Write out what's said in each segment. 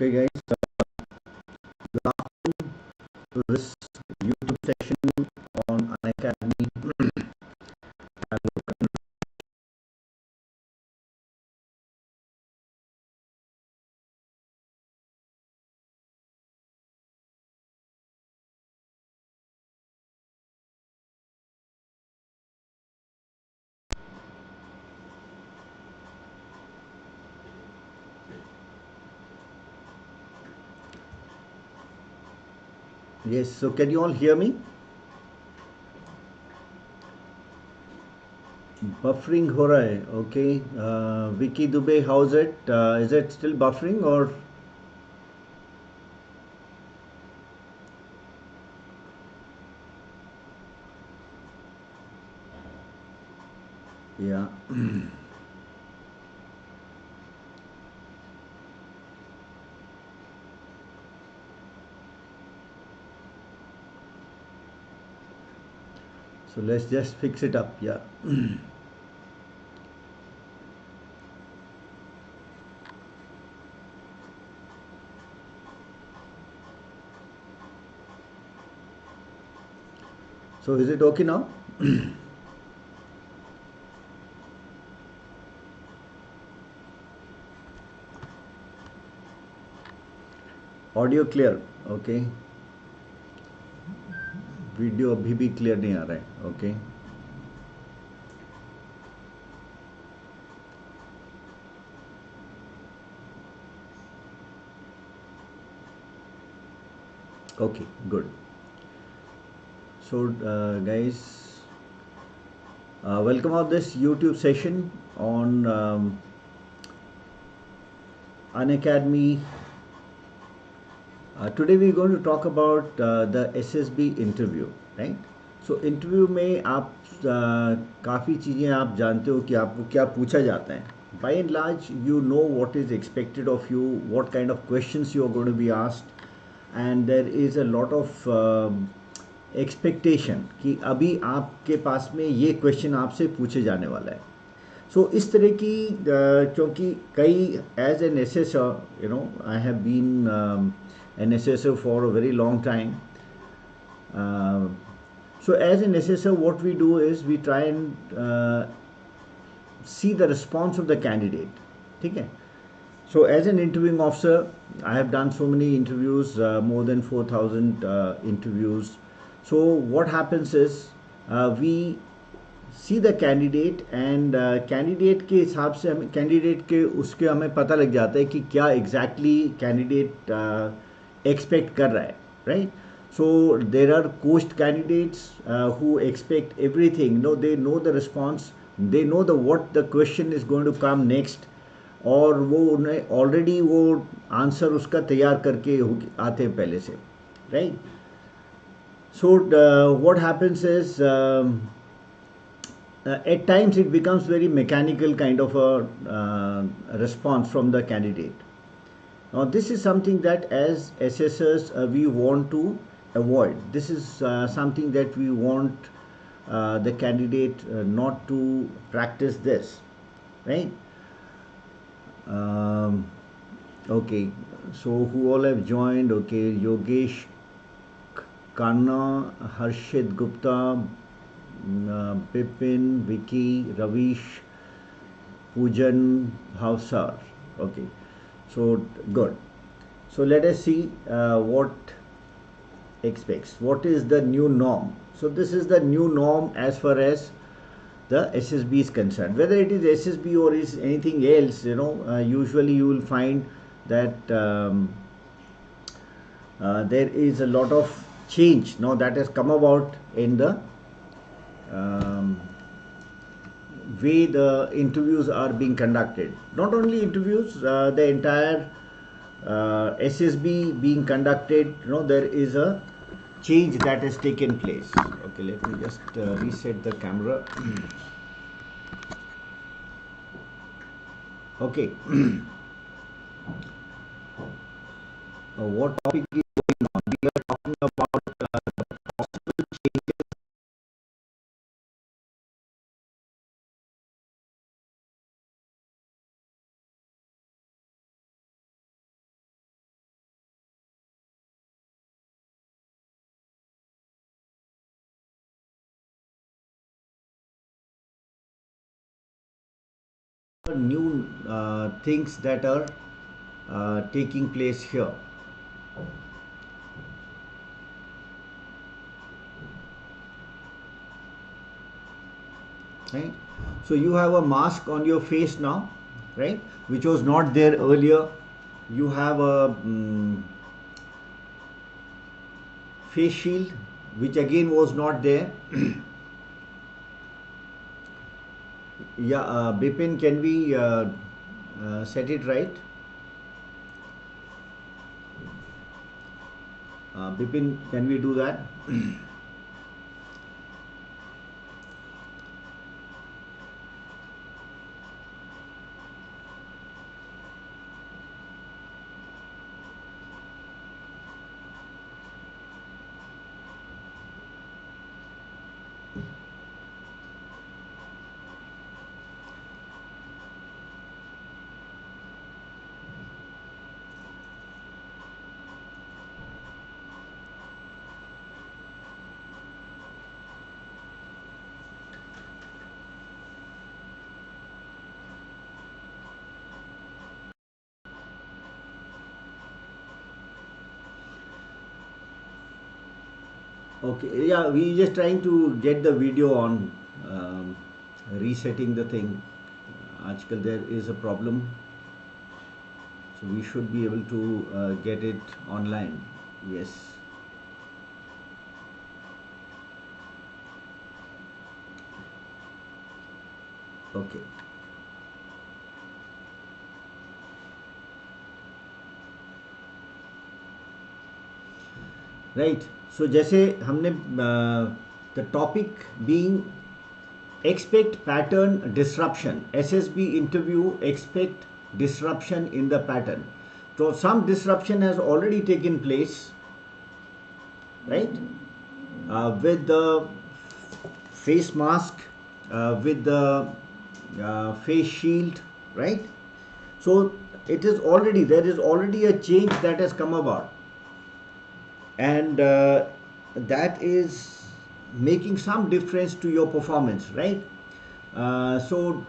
Okay, guys, good afternoon to this YouTube session on Unacademy. Yes, so can you all hear me? Buffering हो रहा है, okay. Vicky Dubey, how's it? Is it still buffering or? Yeah. So let's just fix it up. Yeah. So is it okay now? Audio clear, okay. Video अभी भी clear नहीं आ रहा है, okay. Okay, good. So, guys, welcome of this YouTube session on Unacademy. Today we're going to talk about the SSB interview, right? So interview में आप काफ़ी चीज़ें आप जानते हो कि आपको क्या पूछा जाता है. By and large, you know what is expected of you, what kind of questions you are going to be asked, and there is a lot of expectation कि अभी आपके पास में ये question आपसे पूछे जाने वाला है. So इस तरह की क्योंकि कई as an assessor, you know, I have been an assessor for a very long time. So as an assessor, what we do is we try and see the response of the candidate. ठीक है. So as an interviewing officer, I have done so many interviews, more than 4,000 interviews. So what happens is we see the candidate and candidate के हिसाब से हमें candidate के उसके हमें पता लग जाता है कि क्या exactly candidate expect कर रहा है, right? So there are coached candidates who expect everything. No, they know the response, they know the what the question is going to come next, और वो उन्हें ऑलरेडी वो आंसर उसका तैयार करके आते हैं पहले से, right. So what happens is at times it becomes very mechanical kind of a response from the candidate. Now this is something that as assessors we want to avoid. This is something that we want the candidate not to practice this, right? Okay, so who all have joined? Okay, Yogesh Kanna, Harshit Gupta, Bipin, Vicky, Ravish, Pujan, Bhavsar. Okay, so good. So let us see what expects. What is the new norm? So this is the new norm as far as the SSB is concerned. Whether it is SSB or is anything else, you know, usually you will find that there is a lot of change now that has come about in the way the interviews are being conducted. Not only interviews, the entire SSB being conducted, you know, there is a change that has taken place. Okay, let me just reset the camera. Okay. What topic is going on? We are talking about possible changes new things that are taking place here. Right, so you have a mask on your face now, right, which was not there earlier. You have a face shield, which again was not there. Yeah, Bipin, can we set it right? Bipin, can we do that? Okay, yeah, we just trying to get the video on, resetting the thing. Aajkal there is a problem, so we should be able to get it online. Yes. Okay. Right, so जैसे हमने the topic being expect pattern disruption, SSB interview expect disruption in the pattern. So some disruption has already taken place, right, with the face mask, with the face shield, right? So it is already, there is already a change that has come about, and that is making some difference to your performance, right? So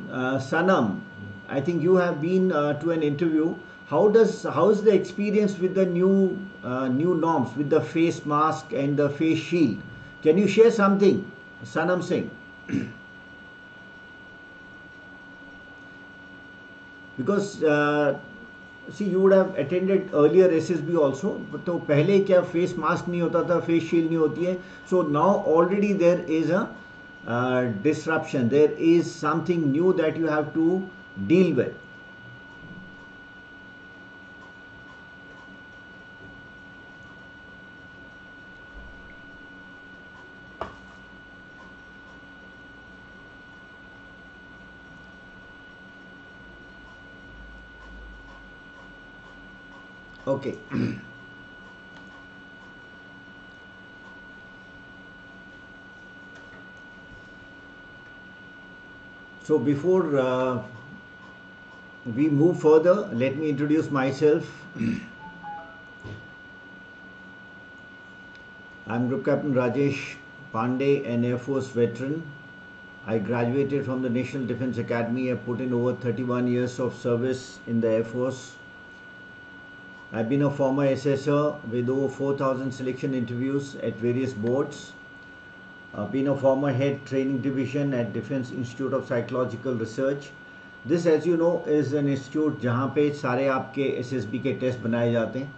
Sanam, I think you have been to an interview. How is the experience with the new norms, with the face mask and the face shield? Can you share something, Sanam Singh? Because see, you would have attended earlier SSB also, but तो पहले क्या face mask नहीं होता था, face shield नहीं होती है. So now already there is a disruption. There is something new that you have to deal with. Okay. So before we move further, let me introduce myself. I'm Group Captain Rajesh Pandey, an Air Force veteran. I graduated from the National Defence Academy. I put in over 31 years of service in the Air Force. I've been a former assessor with over 4,000 selection interviews at various boards. I've been a former head training division at Defence Institute of Psychological Research. This, as you know, is an institute जहाँ पे सारे आपके SSB के test बनाए जाते हैं,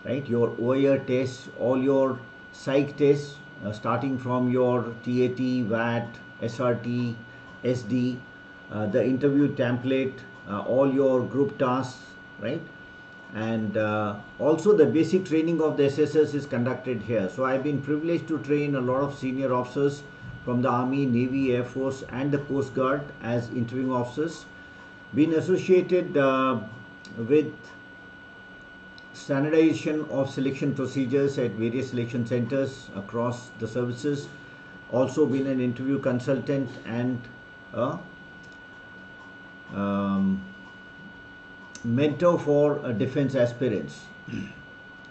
right? Your OER tests, all your psych tests, starting from your TAT, VAT, SRT, SD, the interview template, all your group tasks, right? And also the basic training of the assessors is conducted here. So I've been privileged to train a lot of senior officers from the Army, Navy, Air Force and the Coast Guard as interviewing officers. Been associated with standardization of selection procedures at various selection centers across the services. Also been an interview consultant and a mentor for defense aspirants.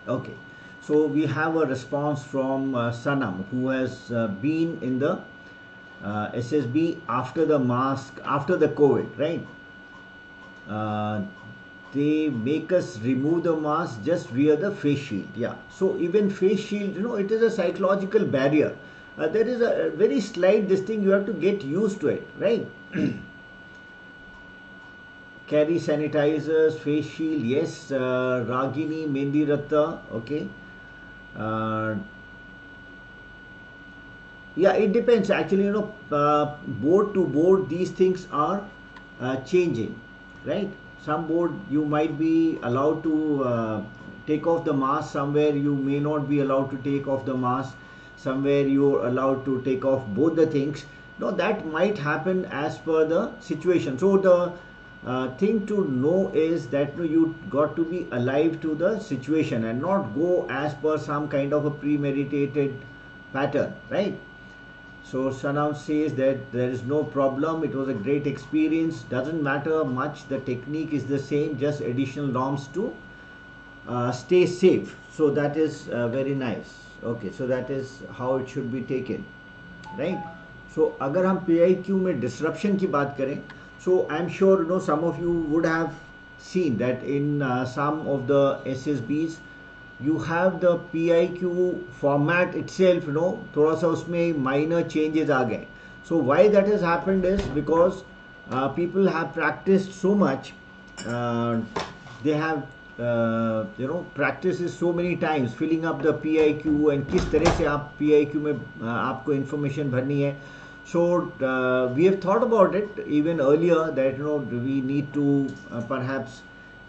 Okay, so we have a response from Sanam, who has been in the SSB after the COVID, right? uh, they make us remove the mask, just wear the face shield. Yeah, so even face shield, it is a psychological barrier. There is a very slight this thing, you have to get used to it, right? Carry sanitizers, face shield, yes. Ragini Mendi Ratta, okay. uh, yeah, it depends actually, board to board these things are changing, right? Some board you might be allowed to take off the mask, somewhere you may not be allowed to take off the mask, somewhere you're allowed to take off both the things. No, that might happen as per the situation. So the thing to know is that you got to be alive to the situation and not go as per some kind of a premeditated pattern, right? So Sanam says that there is no problem. It was a great experience. Doesn't matter much. The technique is the same. Just additional norms to stay safe. So that is very nice. Okay. So that is how it should be taken, right? So अगर हम PIQ में disruption की बात करें, so I'm sure some of you would have seen that in some of the SSBs you have the PIQ format itself, थोड़ा सा उसमें minor changes आ गए. So why that has happened is because people have practiced so much, they have practiced it so many times, filling up the PIQ and किस तरह से आप PIQ में आपको information भरनी है. So we have thought about it even earlier that we need to perhaps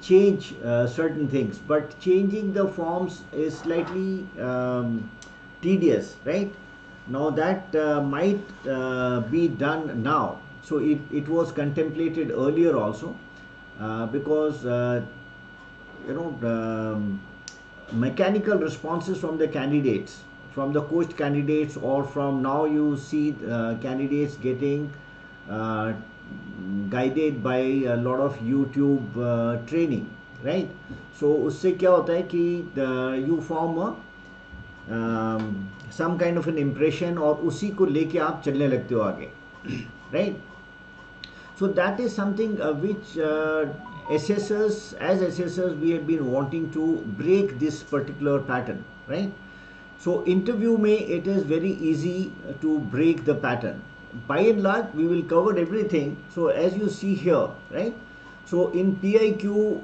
change certain things, but changing the forms is slightly tedious, right? Now that might be done now. So it was contemplated earlier also, because mechanical responses from the candidates, from the coached candidates, or from now you see candidates getting guided by a lot of YouTube training, right? So उससे क्या होता है कि you form some kind of an impression और उसी को लेके आप चलने लगते हो आगे, right? So that is something which assessors, as assessors, we have been wanting to break this particular pattern, right? So interview में it is very easy to break the pattern. By and large, we will cover everything. So as you see here, right? So in PIQ,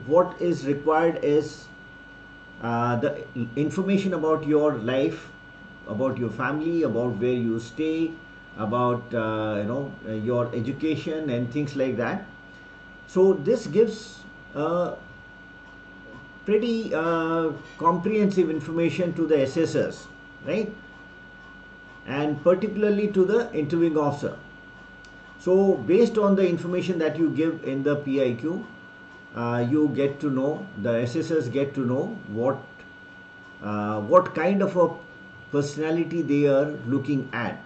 what is required is the information about your life, about your family, about where you stay, about your education and things like that. So this gives pretty comprehensive information to the assessors, right? And particularly to the interviewing officer. So based on the information that you give in the PIQ, you get to know, the assessors get to know what kind of a personality they are looking at,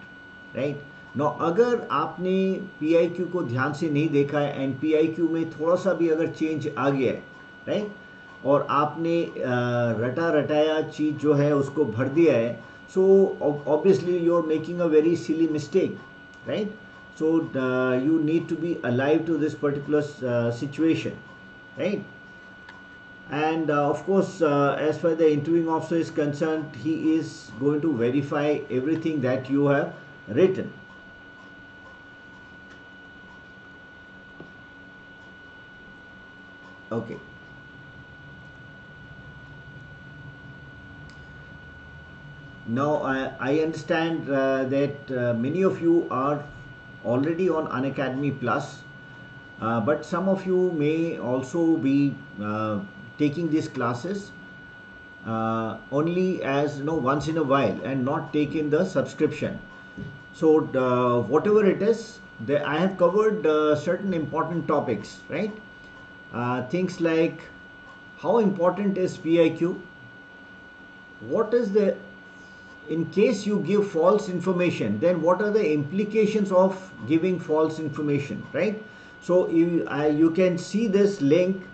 right? Now अगर आपने PIQ को ध्यान से नहीं देखा है and PIQ में थोड़ा सा भी अगर चेंज आ गया है, right? और आपने रटा रटाया चीज़ जो है उसको भर दिया है, so obviously you're making a very silly mistake, right? So you need to be alive to this particular situation, right? And of course, as far as the interviewing officer is concerned, he is going to verify everything that you have written. Okay. Now I understand that many of you are already on Unacademy Plus, but some of you may also be taking these classes only as once in a while and not taking the subscription. So whatever it is, I have covered certain important topics, right? Things like how important is PIQ, what is the, in case you give false information, then what are the implications of giving false information, right? So you can see this link,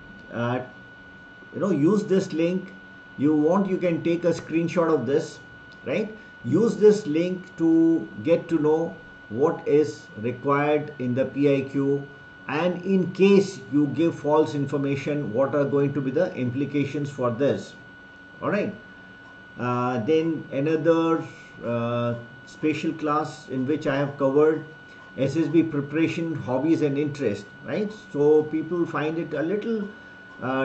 use this link. You can take a screenshot of this, right? Use this link to get to know what is required in the PIQ and in case you give false information, what are going to be the implications for this? All right. Then another special class in which I have covered SSB preparation, hobbies and interest, right? So people find it a little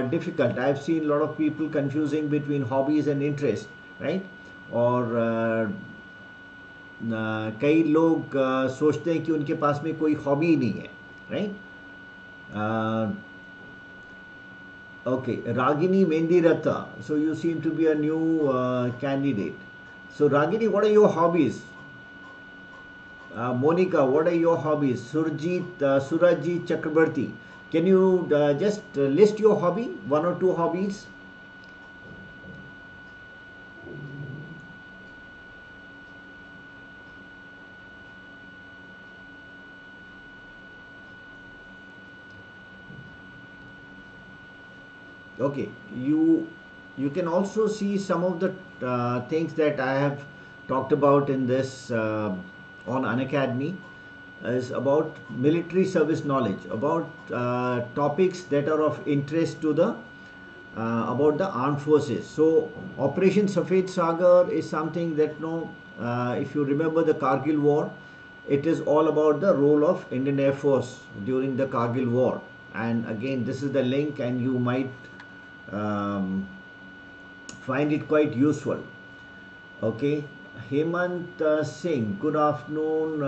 difficult. I've seen a lot of people confusing between hobbies and interest, right? और कई लोग सोचते हैं कि उनके पास में कोई hobby ही नहीं है, right? Okay, Ragini Mendiratha. So you seem to be a new candidate. So Ragini, what are your hobbies? Monica, what are your hobbies? Surajit Chakrabarti. Can you just list your hobby, one or two hobbies? Okay, you can also see some of the things that I have talked about in this on Unacademy is about military service knowledge, about topics that are of interest to the about the armed forces. So Operation Safed Sagar is something that if you remember the Kargil war, it is all about the role of Indian Air Force during the Kargil war. And again, this is the link, and you might find it quite useful. Okay, Hemant Singh, good afternoon.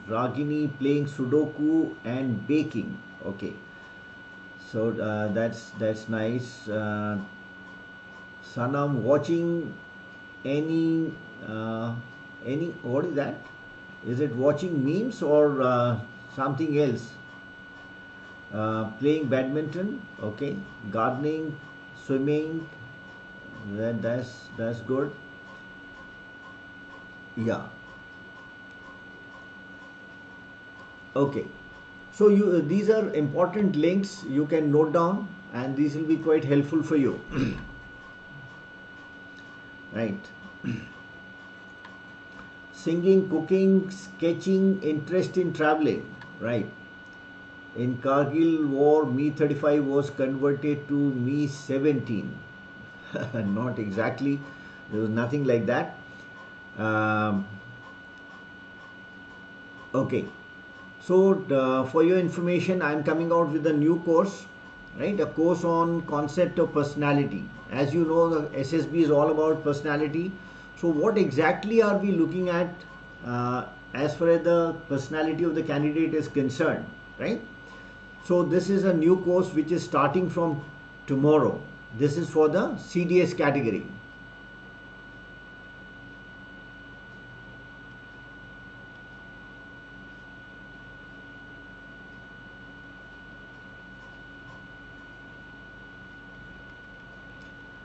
Ragini, playing Sudoku and baking. Okay, so that's nice. Sanam, watching any what is that? Is it watching memes or something else? Playing badminton, okay, gardening, swimming, that's good. Yeah, okay. So these are important links you can note down, and these will be quite helpful for you. Right. Singing, cooking, sketching, interest in traveling, right? In Kargil war, Me-35 was converted to Me-17. Not exactly. There was nothing like that. Okay. So for your information, I am coming out with a new course, right? A course on concept of personality. As you know, the SSB is all about personality. So what exactly are we looking at as far as the personality of the candidate is concerned, right? So this is a new course which is starting from tomorrow. This is for the CDS category.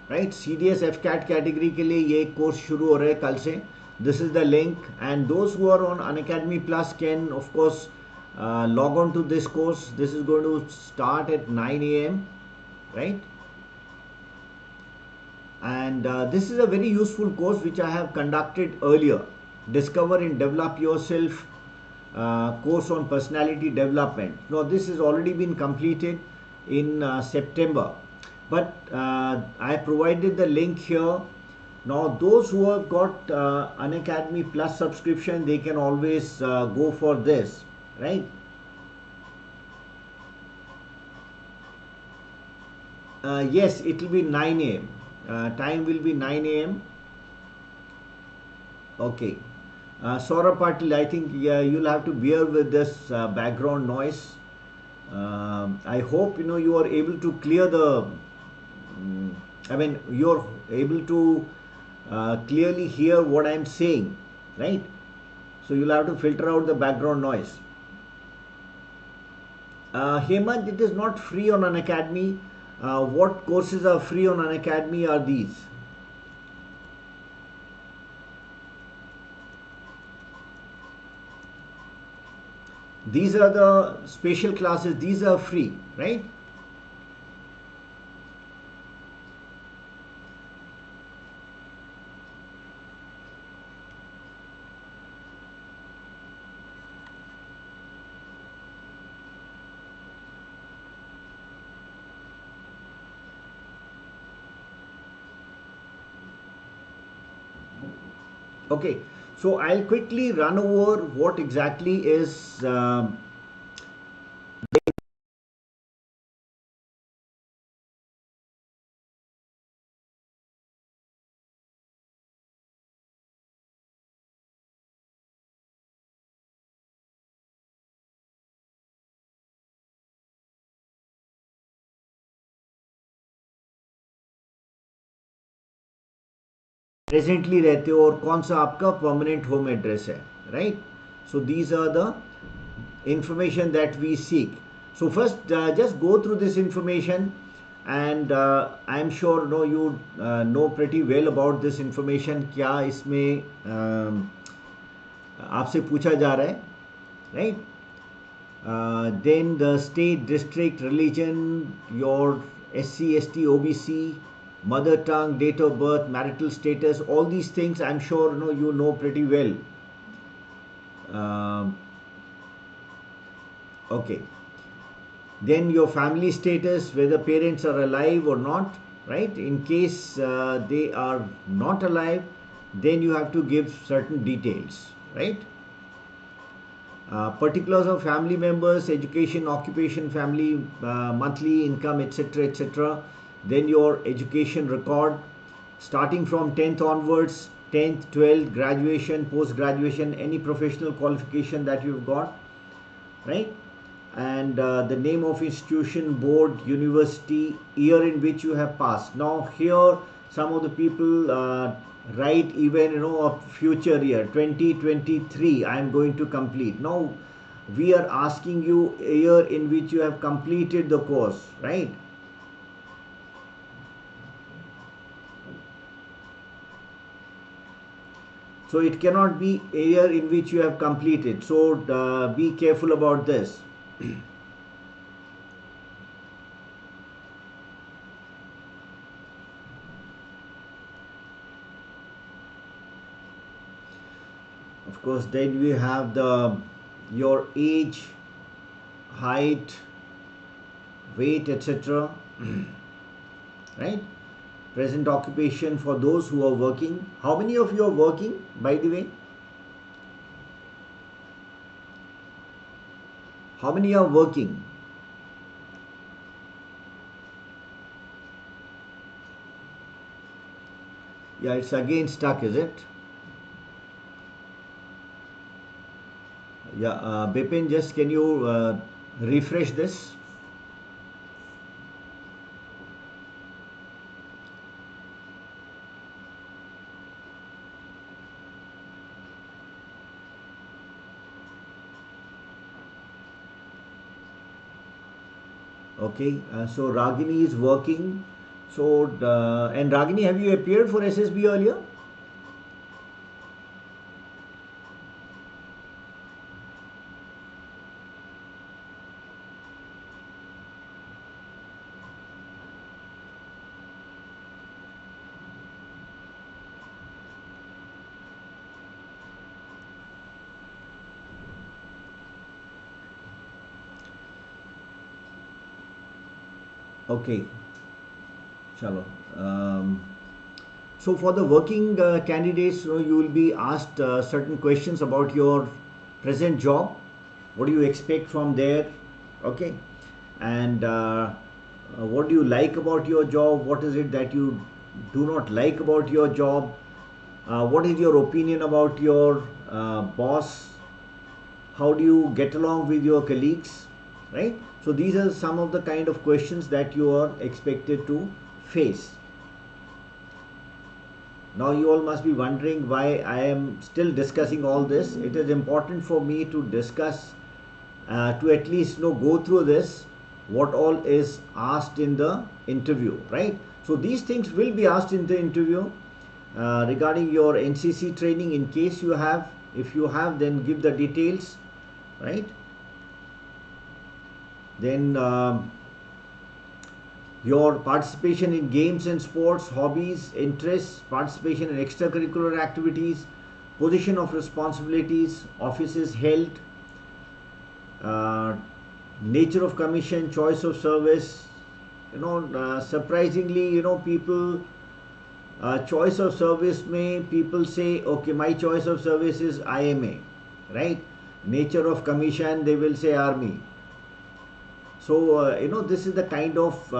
Right, CDS FCAT category के लिए ये course शुरू हो रहा है कल से. This is the link, and those who are on Unacademy Plus can of course log on to this course. This is going to start at 9 a.m. right, and this is a very useful course which I have conducted earlier. Discover and develop yourself course on personality development. Now this has already been completed in September, but I provided the link here. Now those who have got Unacademy Plus subscription, they can always go for this, right? Yes, it will be 9 a.m. Time will be 9 a.m. Okay. Saurabh Patil, I think you'll have to bear with this background noise. I hope you are able to clear the. I mean, you're able to clearly hear what I'm saying, right? So you'll have to filter out the background noise. Hemant, it is not free on Unacademy. What courses are free on Unacademy are these? These are the special classes. These are free, right? Okay, so I'll quickly run over what exactly is presently रहते हो और कौन सा आपका permanent home address है, right? So these are the information that we seek. So first, just go through this information, and I'm sure you know pretty well about this information. क्या इसमें आपसे पूछा जा रहा है, right? Then the state, district, religion, your SC, ST, OBC, mother tongue, date of birth, marital status, all these things I'm sure you know pretty well. Okay. Then your family status, whether parents are alive or not, right? In case they are not alive, then you have to give certain details, right? Particulars of family members, education, occupation, family, monthly income, etc., etc. Then your education record, starting from 10th onwards, 10th, 12th, graduation, post graduation, any professional qualification that you've got, right? And the name of institution, board, university, year in which you have passed. Now here some of the people write even a future year, 2023 I am going to complete. Now we are asking you a year in which you have completed the course, right? So it cannot be a year in which you have completed. So be careful about this. Of course, then we have your age, height, weight, etc. Right? Present occupation for those who are working. How many of you are working, by the way? How many are working? Yeah, it's again stuck, is it? Yeah, Bipin, just can you refresh this? Okay, so Ragini is working. So, and Ragini, have you appeared for SSB earlier? Okay, chalo. So for the working candidates, you will be asked certain questions about your present job. What do you expect from there? Okay, and what do you like about your job? What is it that you do not like about your job? What is your opinion about your boss? How do you get along with your colleagues, right? So these are some of the kind of questions that you are expected to face. Now you all must be wondering why I am still discussing all this. It is important for me to discuss, to at least go through this, what all is asked in the interview, right? So these things will be asked in the interview regarding your NCC training, in case you have. If you have, then give the details, right? Then your participation in games and sports, hobbies, interests, participation in extracurricular activities, position of responsibilities, offices held, nature of commission, choice of service. Surprisingly, people choice of service में people say, okay, my choice of service is IMA, right? Nature of commission, they will say army. So, this is the kind of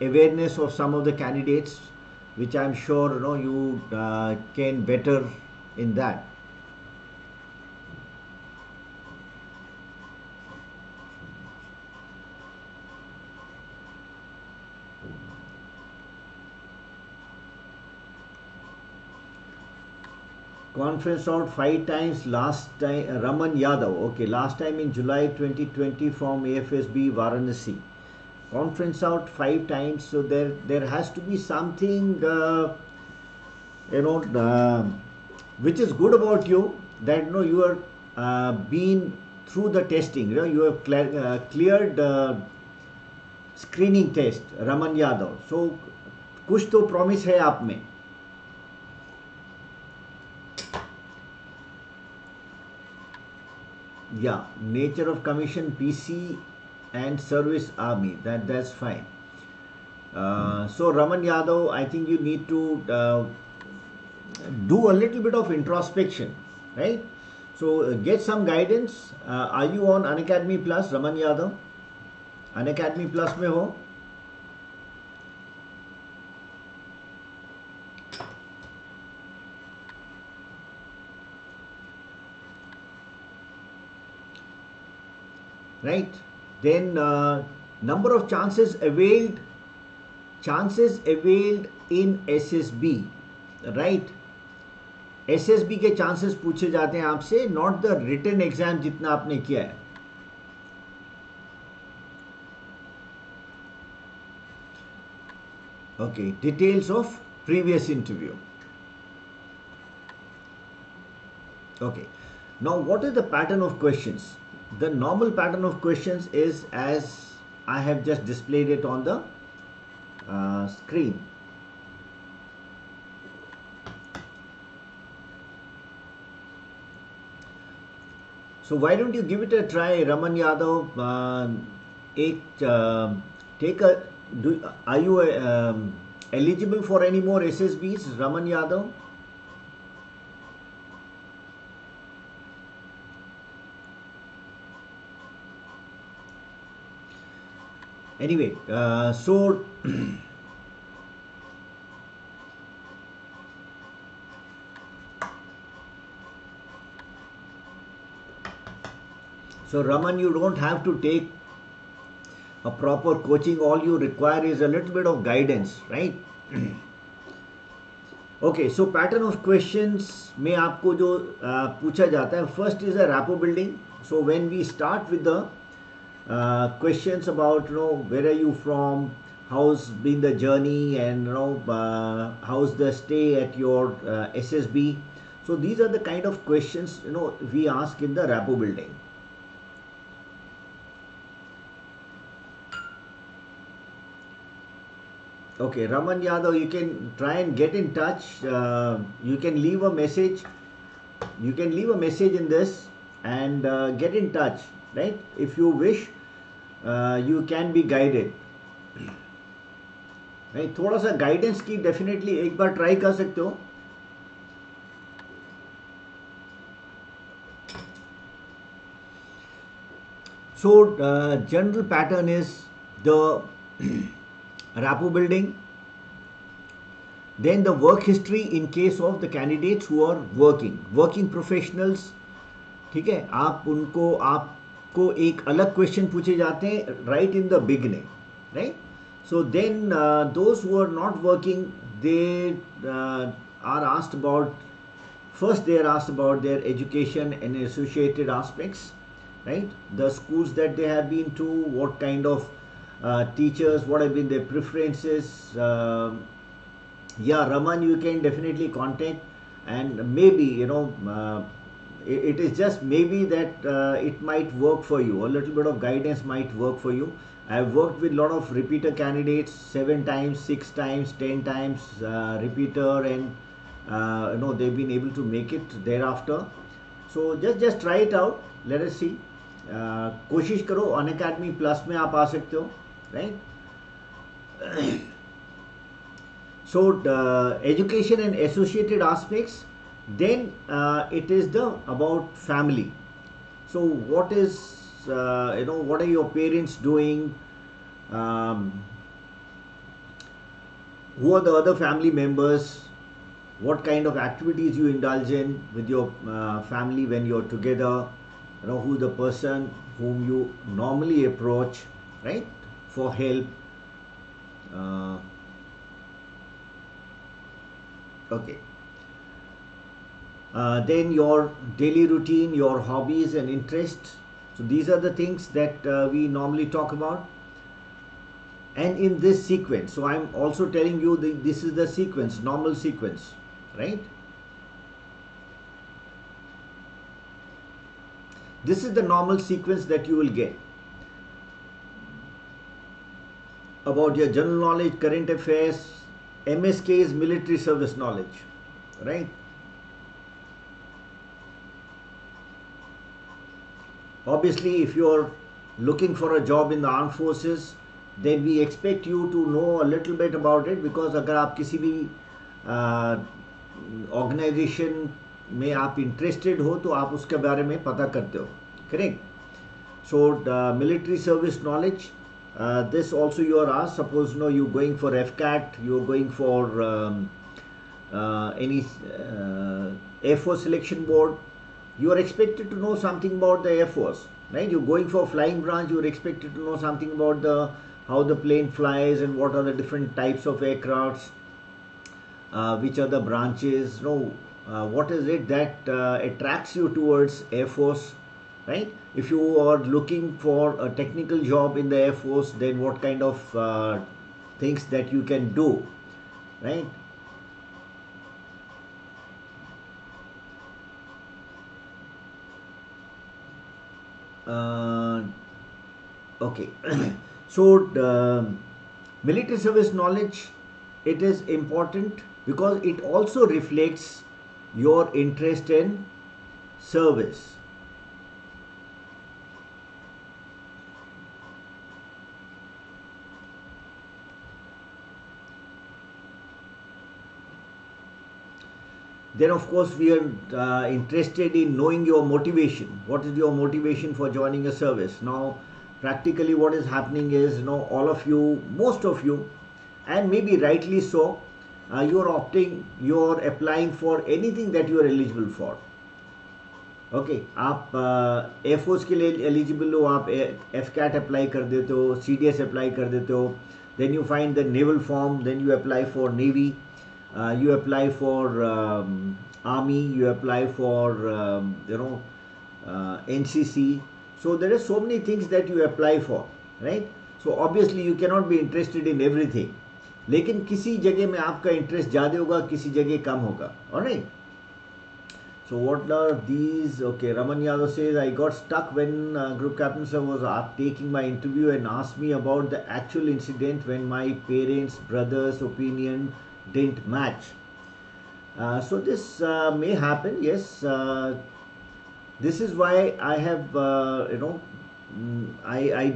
awareness of some of the candidates, which I'm sure, you can better in that. Conference out 5 times last time, Raman Yadav, okay, last time in July 2020 from AFSB Varanasi. Conference out 5 times, so there has to be something, which is good about you, that you are been through the testing, you have cleared screening test, Raman Yadav. So कुछ तो promise है आप में. Yeah, nature of commission, PC and service army, that's fine. So Raman Yadav, I think you need to do a little bit of introspection, right? So get some guidance. Are you on Unacademy Plus, Raman Yadav? Unacademy Plus में हो? Right, then number of chances availed in SSB, right? SSB के chances पूछे जाते हैं आपसे, not the written exam जितना आपने किया है. Okay, details of previous interview. Okay, now what is the pattern of questions? The normal pattern of questions is as I have just displayed it on the screen. So why don't you give it a try, Raman Yadav? Are you eligible for any more SSBs, Raman Yadav? Anyway, so Raman, you don't have to take a proper coaching. All you require is a little bit of guidance, right? Okay, so pattern of questions में आपको जो पूछा जाता है, first is a rapport building. So when we start with the questions about where are you from, how's been the journey, and how's the stay at your SSB. So these are the kind of questions we ask in the rapport building. Okay, Raman Yadav, you can try and get in touch. You can leave a message. You can leave a message in this and get in touch, right? If you wish, you can be guided. Right? थोड़ा सा guidance की definitely एक बार try कर सकते हो. So general pattern is the rapport building, then the work history in case of the candidates who are working professionals. ठीक है, आपको एक अलग क्वेश्चन पूछे जाते हैं right in the beginning, right? So then those who are not working, they are asked about, first they are asked about their education and associated aspects, right? The schools that they have been to, what kind of teachers, what have been their preferences. Yeah, Raman, you can definitely contact, and maybe it is just maybe that it might work for you. A little bit of guidance might work for you. I've worked with a lot of repeater candidates, 7 times, 6 times, 10 times repeater, and they've been able to make it thereafter. So just try it out. Let us see. कोशिश करो. Unacademy Plus में आप आ सकते हो, right? So education and associated aspects. Then it is the about family. So what is what are your parents doing? um, who are the other family members? What kind of activities you indulge in with your family when you're together? Who the person whom you normally approach, right, for help. uh, okay. Then your daily routine, your hobbies and interests. So these are the things that we normally talk about. And in this sequence, so I'm also telling you this is the sequence, normal sequence, right? This is the normal sequence that you will get about your general knowledge, current affairs. MSK is military service knowledge, right? Obviously, if you're looking for a job in the armed forces, then we expect you to know a little bit about it, because अगर आप किसी भी organisation में आप interested हो तो आप उसके बारे में पता करते हो, correct? So military service knowledge, this also you are asked. Suppose you're going for FCAT, you're going for any Air Force selection board, you are expected to know something about the Air Force, right? You're going for flying branch, you're expected to know something about how the plane flies and what are the different types of aircrafts, which are the branches, what is it that attracts you towards Air Force, right? If you are looking for a technical job in the Air Force, then what kind of things that you can do, right? Okay. So military service knowledge, it is important because it also reflects your interest in service. Then of course we are interested in knowing your motivation. What is your motivation for joining a service? Now practically what is happening is, all of you, most of you, and maybe rightly so, you're applying for anything that you are eligible for. Okay आप air force के लिए eligible हो, आप F cat apply कर देते हो, CDS apply कर देते हो, then you find the naval form, then you apply for navy, you apply for army, you apply for NCC. So there are so many things that you apply for, right? So obviously you cannot be interested in everything, लेकिन किसी जगह में आपका interest ज़्यादा होगा, किसी जगह कम होगा. Alright. So what are these? Okay, Raman Yadav says, I got stuck when Group Captain Sir was taking my interview and asked me about the actual incident when my parents' brothers' opinion didn't match. So this may happen, yes. This is why I have, I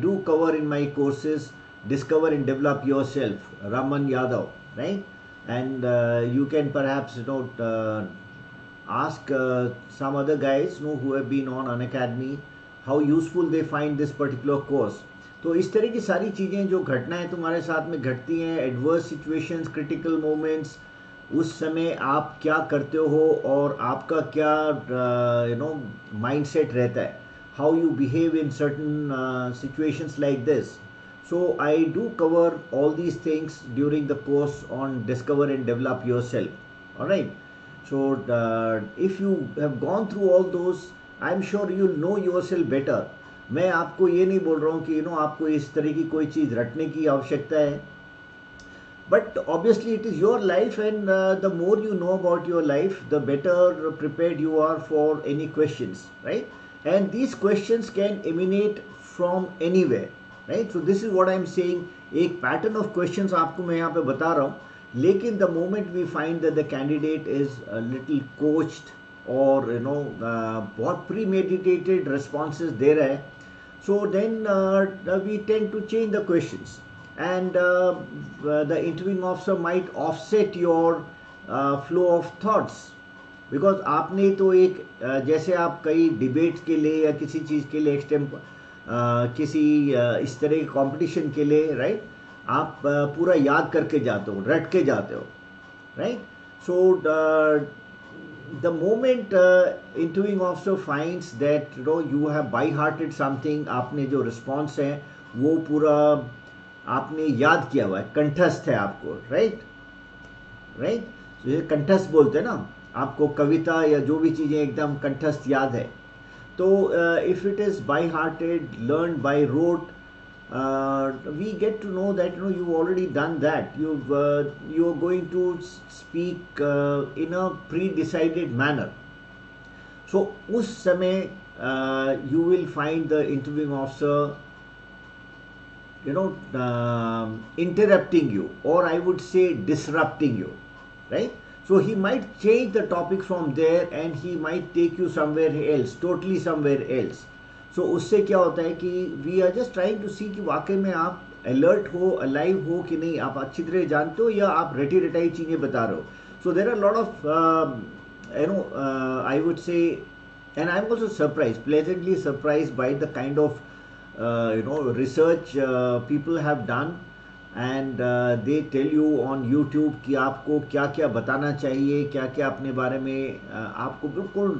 do cover in my courses, Discover and Develop Yourself, Raman Yadav, right? And you can perhaps, ask some other guys who have been on Unacademy how useful they find this particular course. तो इस तरह की सारी चीज़ें जो घटनाएं तुम्हारे साथ में घटती हैं, एडवर्स सिचुएशंस, क्रिटिकल मोमेंट्स, उस समय आप क्या करते हो और आपका क्या माइंडसेट रहता है, how you behave in certain situations like this. So I do cover all these things during the course on discover and develop yourself. Alright. So if you have gone through all those, I'm sure you'll know yourself better. मैं आपको ये नहीं बोल रहा हूँ कि आपको इस तरह की कोई चीज़ रटने की आवश्यकता है. But obviously it is your life, and the more you know about your life, the better prepared you are for any questions, right? And these questions can emanate from anywhere, right? So this is what I'm saying. एक pattern of questions आपको मैं यहाँ पे बता रहा हूँ. लेकिन the moment we find that the candidate is a little coached or बहुत premeditated responses दे रहा है, so then we tend to change the questions. and the interviewing officer might offset your flow of thoughts, because आपने तो एक जैसे आप कई debates के लिए या किसी चीज़ के लिए किसी इस तरह के कंपटीशन के लिए राइट आप पूरा याद करके जाते हो, रट के जाते हो, right. So the moment interviewing officer finds that you have by hearted something, आपने जो response है वो पूरा आपने याद किया हुआ है, कंठस्थ है आपको, राइट राइट. जैसे कंठस्थ बोलते हैं ना, आपको कविता या जो भी चीज़ें एकदम कंठस्थ याद है. तो if it is by hearted, learn by rote, we get to know that you've already done that. You're going to speak in a pre-decided manner. So उस समय you will find the interviewing officer interrupting you, or I would say disrupting you, right? So he might change the topic from there and he might take you somewhere else, totally somewhere else. So उससे क्या होता है कि we are just trying to see कि वाकई में आप alert हो, alive हो कि नहीं, आप अच्छी तरह जानते हो या आप रटी रटाई चीज़ें बता रहे हो. So there are a lot of I would say, and I'm also surprised, pleasantly surprised by the kind of research people have done, and they tell you on YouTube कि आपको क्या क्या बताना चाहिए, क्या क्या अपने बारे में आपको बिल्कुल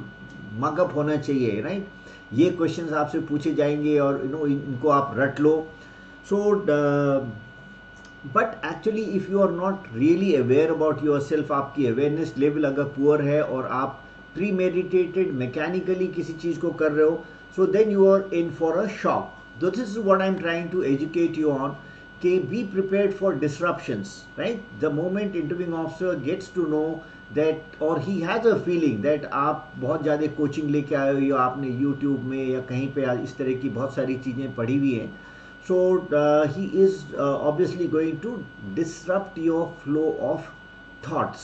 मगअप होना चाहिए, राइट. ये क्वेश्चंस आपसे पूछे जाएंगे और इनको आप रट लो. So but actually if you are not really aware about yourself, आपकी अवेयरनेस लेवल अगर पुअर है और आप प्री मेडिटेटेड मैकेनिकली किसी चीज़ को कर रहे हो, so then you are in for a shock. This is what I am trying to educate you on, कि be prepared for disruptions, right. The moment interviewing officer gets to know that, और he has a feeling that आप बहुत ज़्यादा coaching लेके आए हो या आपने यूट्यूब में या कहीं पे इस तरह की बहुत सारी चीज़ें पढ़ी हुई हैं. So he is obviously going to disrupt your flow of thoughts,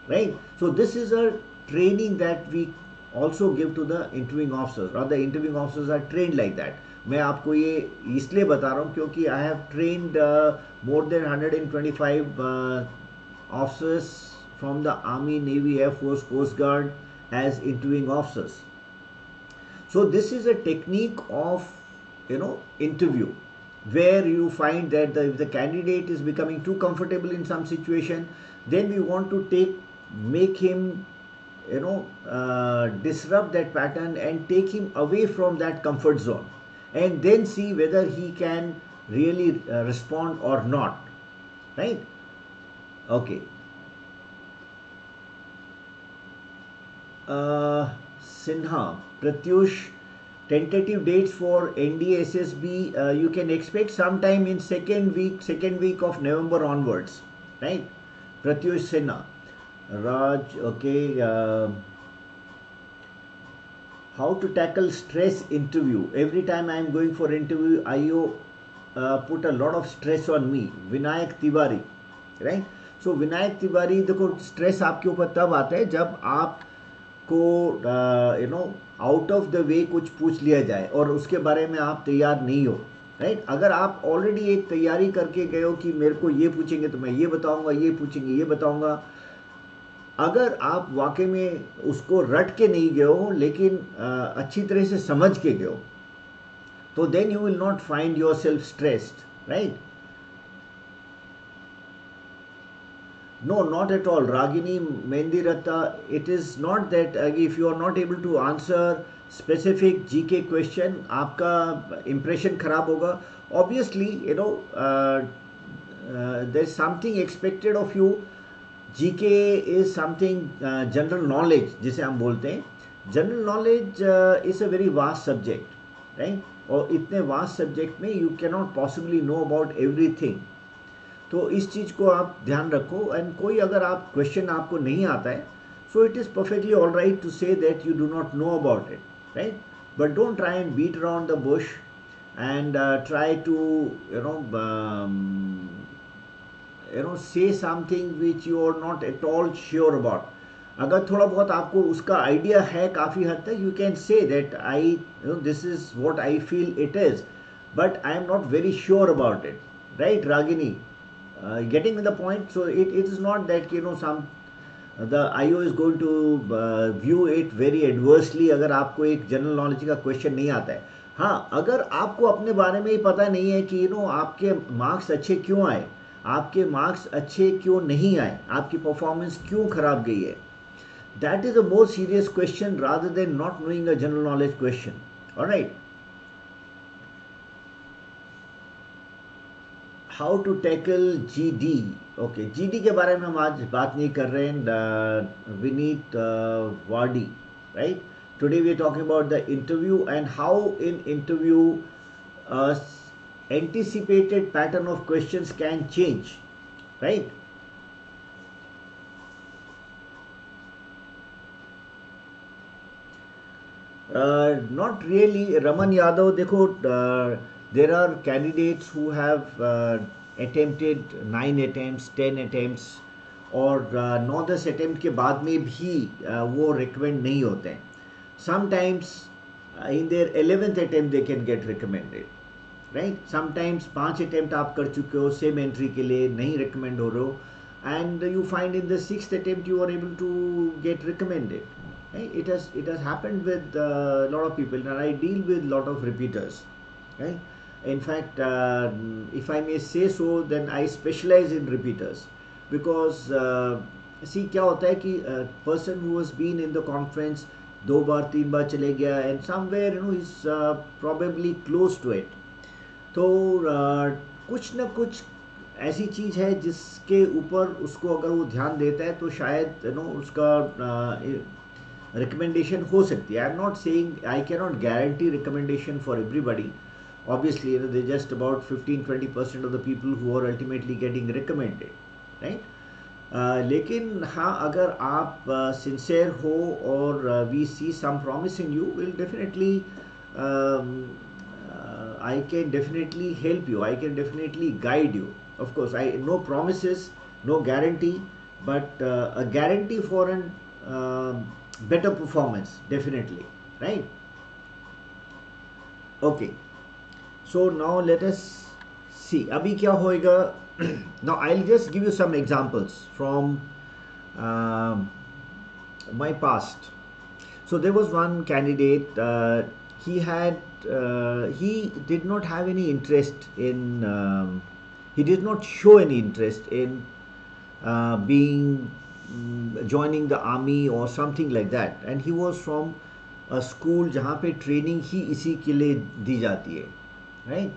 right. So this is a training that we also give to the interviewing officers, और the interviewing officers are trained like that. मैं आपको ये इसलिए बता रहा हूँ क्योंकि I have trained more than 125 officers from the Army, Navy, Air Force, Coast Guard as interviewing officers. So this is a technique of interview where you find that if the candidate is becoming too comfortable in some situation, then we want to make him disrupt that pattern and take him away from that comfort zone, and then see whether he can really respond or not, right. Okay. Sinha, Pratyush, tentative dates for NDA SSB you can expect sometime in second week of November onwards, right. Pratyush Sinha. Raj, okay. How to tackle stress interview? Every time I am going for interview, IO put a lot of stress on me. Vinayak Tiwari, right. So Vinayak Tiwari, देखो stress आपके ऊपर तब आता है जब आप को out of the way कुछ पूछ लिया जाए और उसके बारे में आप तैयार नहीं हो, राइट. अगर आप ऑलरेडी एक तैयारी करके गए हो कि मेरे को ये पूछेंगे तो मैं ये बताऊंगा, ये पूछेंगे ये बताऊंगा, अगर आप वाकई में उसको रट के नहीं गए हो लेकिन अच्छी तरह से समझ के गए हो, तो then you will not find yourself stressed, right. No, not at all. Ragini, Mendirata, it is not that if you are not able to answer specific GK question, आपका impression खराब होगा. Obviously, there's something expected of you. GK is something general knowledge, जिसे हम बोलते हैं. General knowledge is a very vast subject, right? और इतने vast subject में you cannot possibly know about everything. तो इस चीज़ को आप ध्यान रखो. एंड कोई अगर आप क्वेश्चन आपको नहीं आता है, so it is perfectly all right to say that you do not know about it, right. But don't try and beat around the bush and try to say something which you are not at all sure about. अगर थोड़ा बहुत आपको उसका idea है काफ़ी हद तक, you can say that this is what I feel it is, but I am not very sure about it, right, Ragini? Getting the point. So it is not that some the IO is going to view it very adversely अगर आपको एक general knowledge का question नहीं आता है. हाँ, अगर आपको अपने बारे में ही पता नहीं है कि आपके मार्क्स अच्छे क्यों आए, आपके मार्क्स अच्छे क्यों नहीं आए, आपकी परफॉर्मेंस क्यों खराब गई है, that is a more serious question rather than not knowing a general knowledge question. All right. How to tackle GD? Okay, GD के बारे में हम आज बात नहीं कर रहे हैं. Vineet Wardi, right? Today we are talking about the interview and how in interview anticipated pattern of questions can change, right? Not really, Raman Yadav. देखो, there are candidates who have attempted 9 attempts, 10 attempts और 9-10 attempt के बाद में भी वो recommend नहीं होते हैं. Sometimes in their 11th attempt they can get recommended, right? Sometimes 5 attempt आप कर चुके हो same entry के लिए, नहीं recommend हो रहे हो, and you find in the 6th attempt you are able to get recommended. Right? It has happened with a lot of people, and I deal with a lot of repeaters. Right? In fact, if I may say so, then I specialize in repeaters because see क्या होता है कि person who has been in the conference 2 बार 3 बार चले गया and somewhere he's probably close to it. तो कुछ ना कुछ ऐसी चीज़ है जिसके ऊपर उसको अगर वो ध्यान देता है तो शायद उसका recommendation हो सकती है. I am not saying, I cannot guarantee recommendation for everybody. Obviously, they're just about 15-20% of the people who are ultimately getting recommended, right? लेकिन हाँ, अगर आप sincere हो और we see some promise in you, will definitely I can definitely help you. I can definitely guide you. Of course, no promises, no guarantee, but a guarantee for an better performance, definitely, right? Okay, so now let us see abhi kya hoega. Now I'll just give you some examples from my past. So there was one candidate, he did not have any interest in he did not show any interest in joining the army or something like that, and he was from a school जहाँ पे training ही इसी के लिए दी जाती है, right?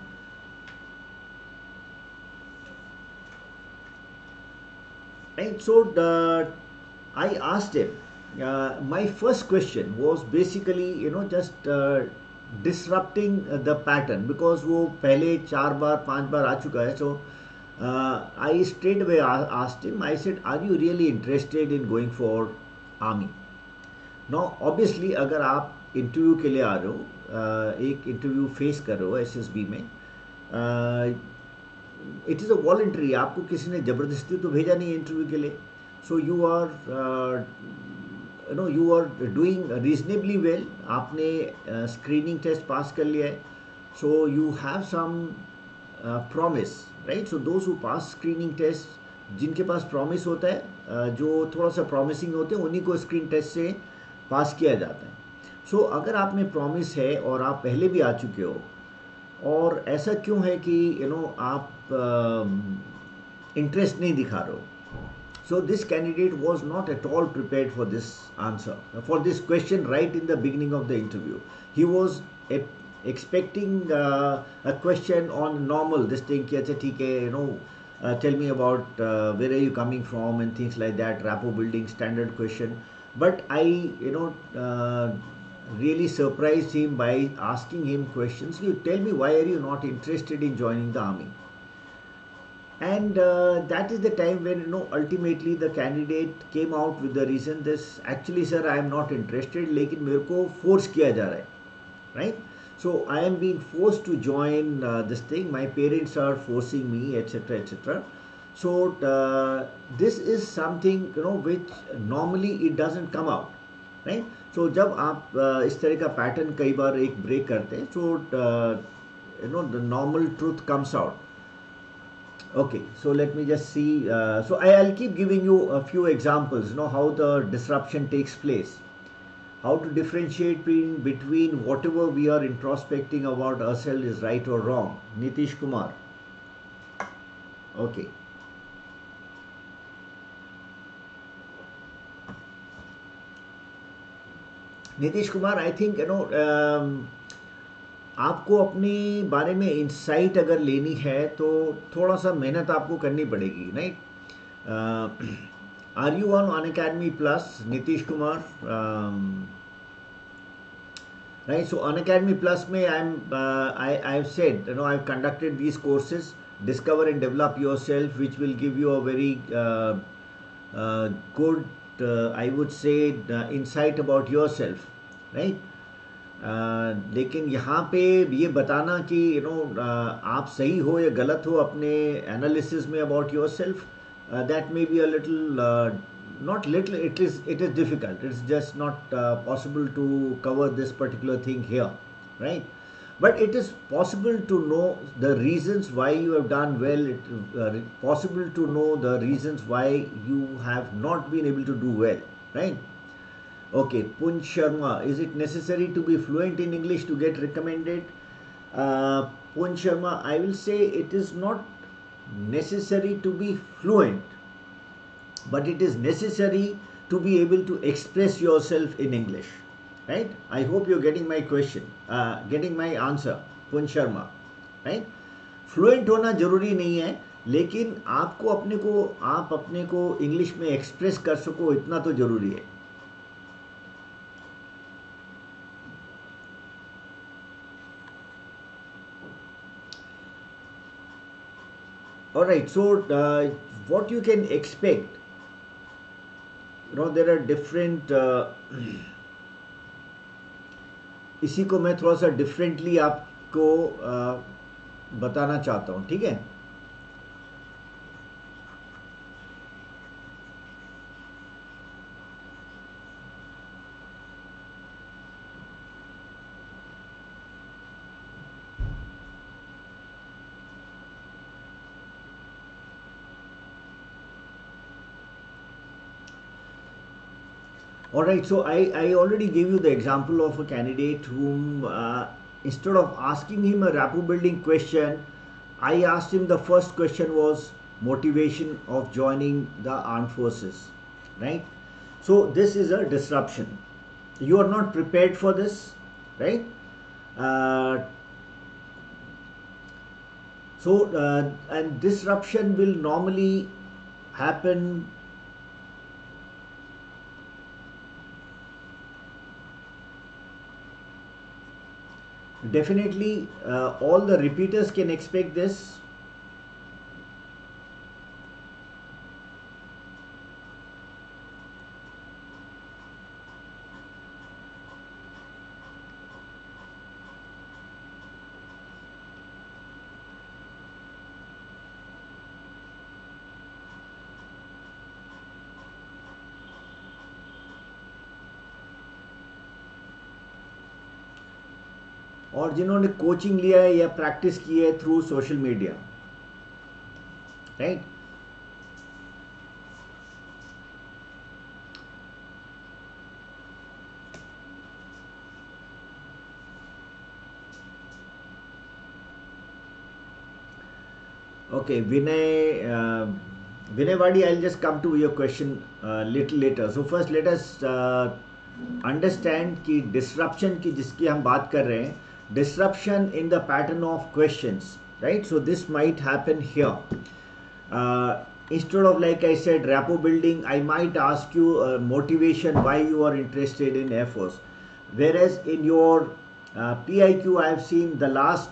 Right, so I asked him, my first question was basically just disrupting the pattern because वो पहले 4 बार 5 बार आ चुका है. So I straight away asked him, I said, are you really interested in going for army? Now obviously अगर आप interview के लिए आ रहे हो, एक इंटरव्यू फेस कर रहे हो SSB में, इट इज़ अ वॉलंटरी, आपको किसी ने ज़बरदस्ती तो भेजा नहीं इंटरव्यू के लिए. So you are doing reasonably well, आपने स्क्रीनिंग टेस्ट पास कर लिया है, so you have some promise, right? So those who pass screening test, जिनके पास प्रॉमिस होता है, जो थोड़ा सा प्रॉमिसिंग होते हैं, उन्हीं को स्क्रीन टेस्ट से पास किया जाता है. सो अगर आप में प्रॉमिस है और आप पहले भी आ चुके हो, और ऐसा क्यों है कि आप इंटरेस्ट नहीं दिखा रहे हो? So this candidate was not at all prepared for this answer, for this question right in the beginning of the interview. He was expecting a question on normal this thing कि अच्छा ठीक है, tell me about where are you coming from and things like that, rapport building, standard question. But I really surprised him by asking him questions. You tell me, why are you not interested in joining the army? And that is the time when ultimately the candidate came out with the reason, this actually sir I am not interested, लेकिन मेरे को force किया जा रहा है, right? So I am being forced to join this thing. My parents are forcing me, etc., etc. So this is something which normally it doesn't come out, right? So जब आप इस तरह का पैटर्न कई बार एक ब्रेक करते हैं, so the normal truth comes out. Okay, so let me just see. So I'll keep giving you a few examples, how the disruption takes place, how to differentiate between whatever we are introspecting about ourselves is right or wrong. Nitish Kumar. Okay. Nitish Kumar, I think आपको अपने बारे में insight अगर लेनी है तो थोड़ा सा मेहनत आपको करनी पड़ेगी, right? Are you on Unacademy plus, Nitish Kumar? Right, so Unacademy plus में I have said, I have conducted these courses, discover and develop yourself, which will give you a very good, I would say, insight about yourself, right? लेकिन यहाँ पे ये बताना कि आप सही हो या गलत हो अपने एनालिसिस में about your self, that may be a little, not little, it is difficult. It's just not possible to cover this particular thing here, right? But it is possible to know the reasons why you have done well. It is possible to know the reasons why you have not been able to do well, right? Okay, Punj Sharma, is it necessary to be fluent in English to get recommended? Punj Sharma, I will say it is not necessary to be fluent, but it is necessary to be able to express yourself in English, right? I hope you're getting my question, getting my answer, Punj Sharma, right? Fluent होना जरूरी नहीं है, लेकिन आप अपने को English में express कर सको, इतना तो जरूरी है. All right, so what you can expect, there are different इसी को मैं थोड़ा सा डिफरेंटली आपको बताना चाहता हूँ, ठीक है? Alright, so I already gave you the example of a candidate whom, instead of asking him a rapport building question, I asked him, the first question was motivation of joining the armed forces, right? So this is a disruption. You are not prepared for this, right? And disruption will normally happen definitely. All the repeaters can expect this. और जिन्होंने coaching लिया है या practice की है through social media, right? Okay, Vinay Vadi, I'll just come to your question little later. So first let us understand कि disruption की जिसकी हम बात कर रहे हैं, disruption in the pattern of questions, right? So this might happen here. Instead of, like I said, rapport building, I might ask you motivation, why you are interested in Air Force. Whereas in your PIQ, I have seen the last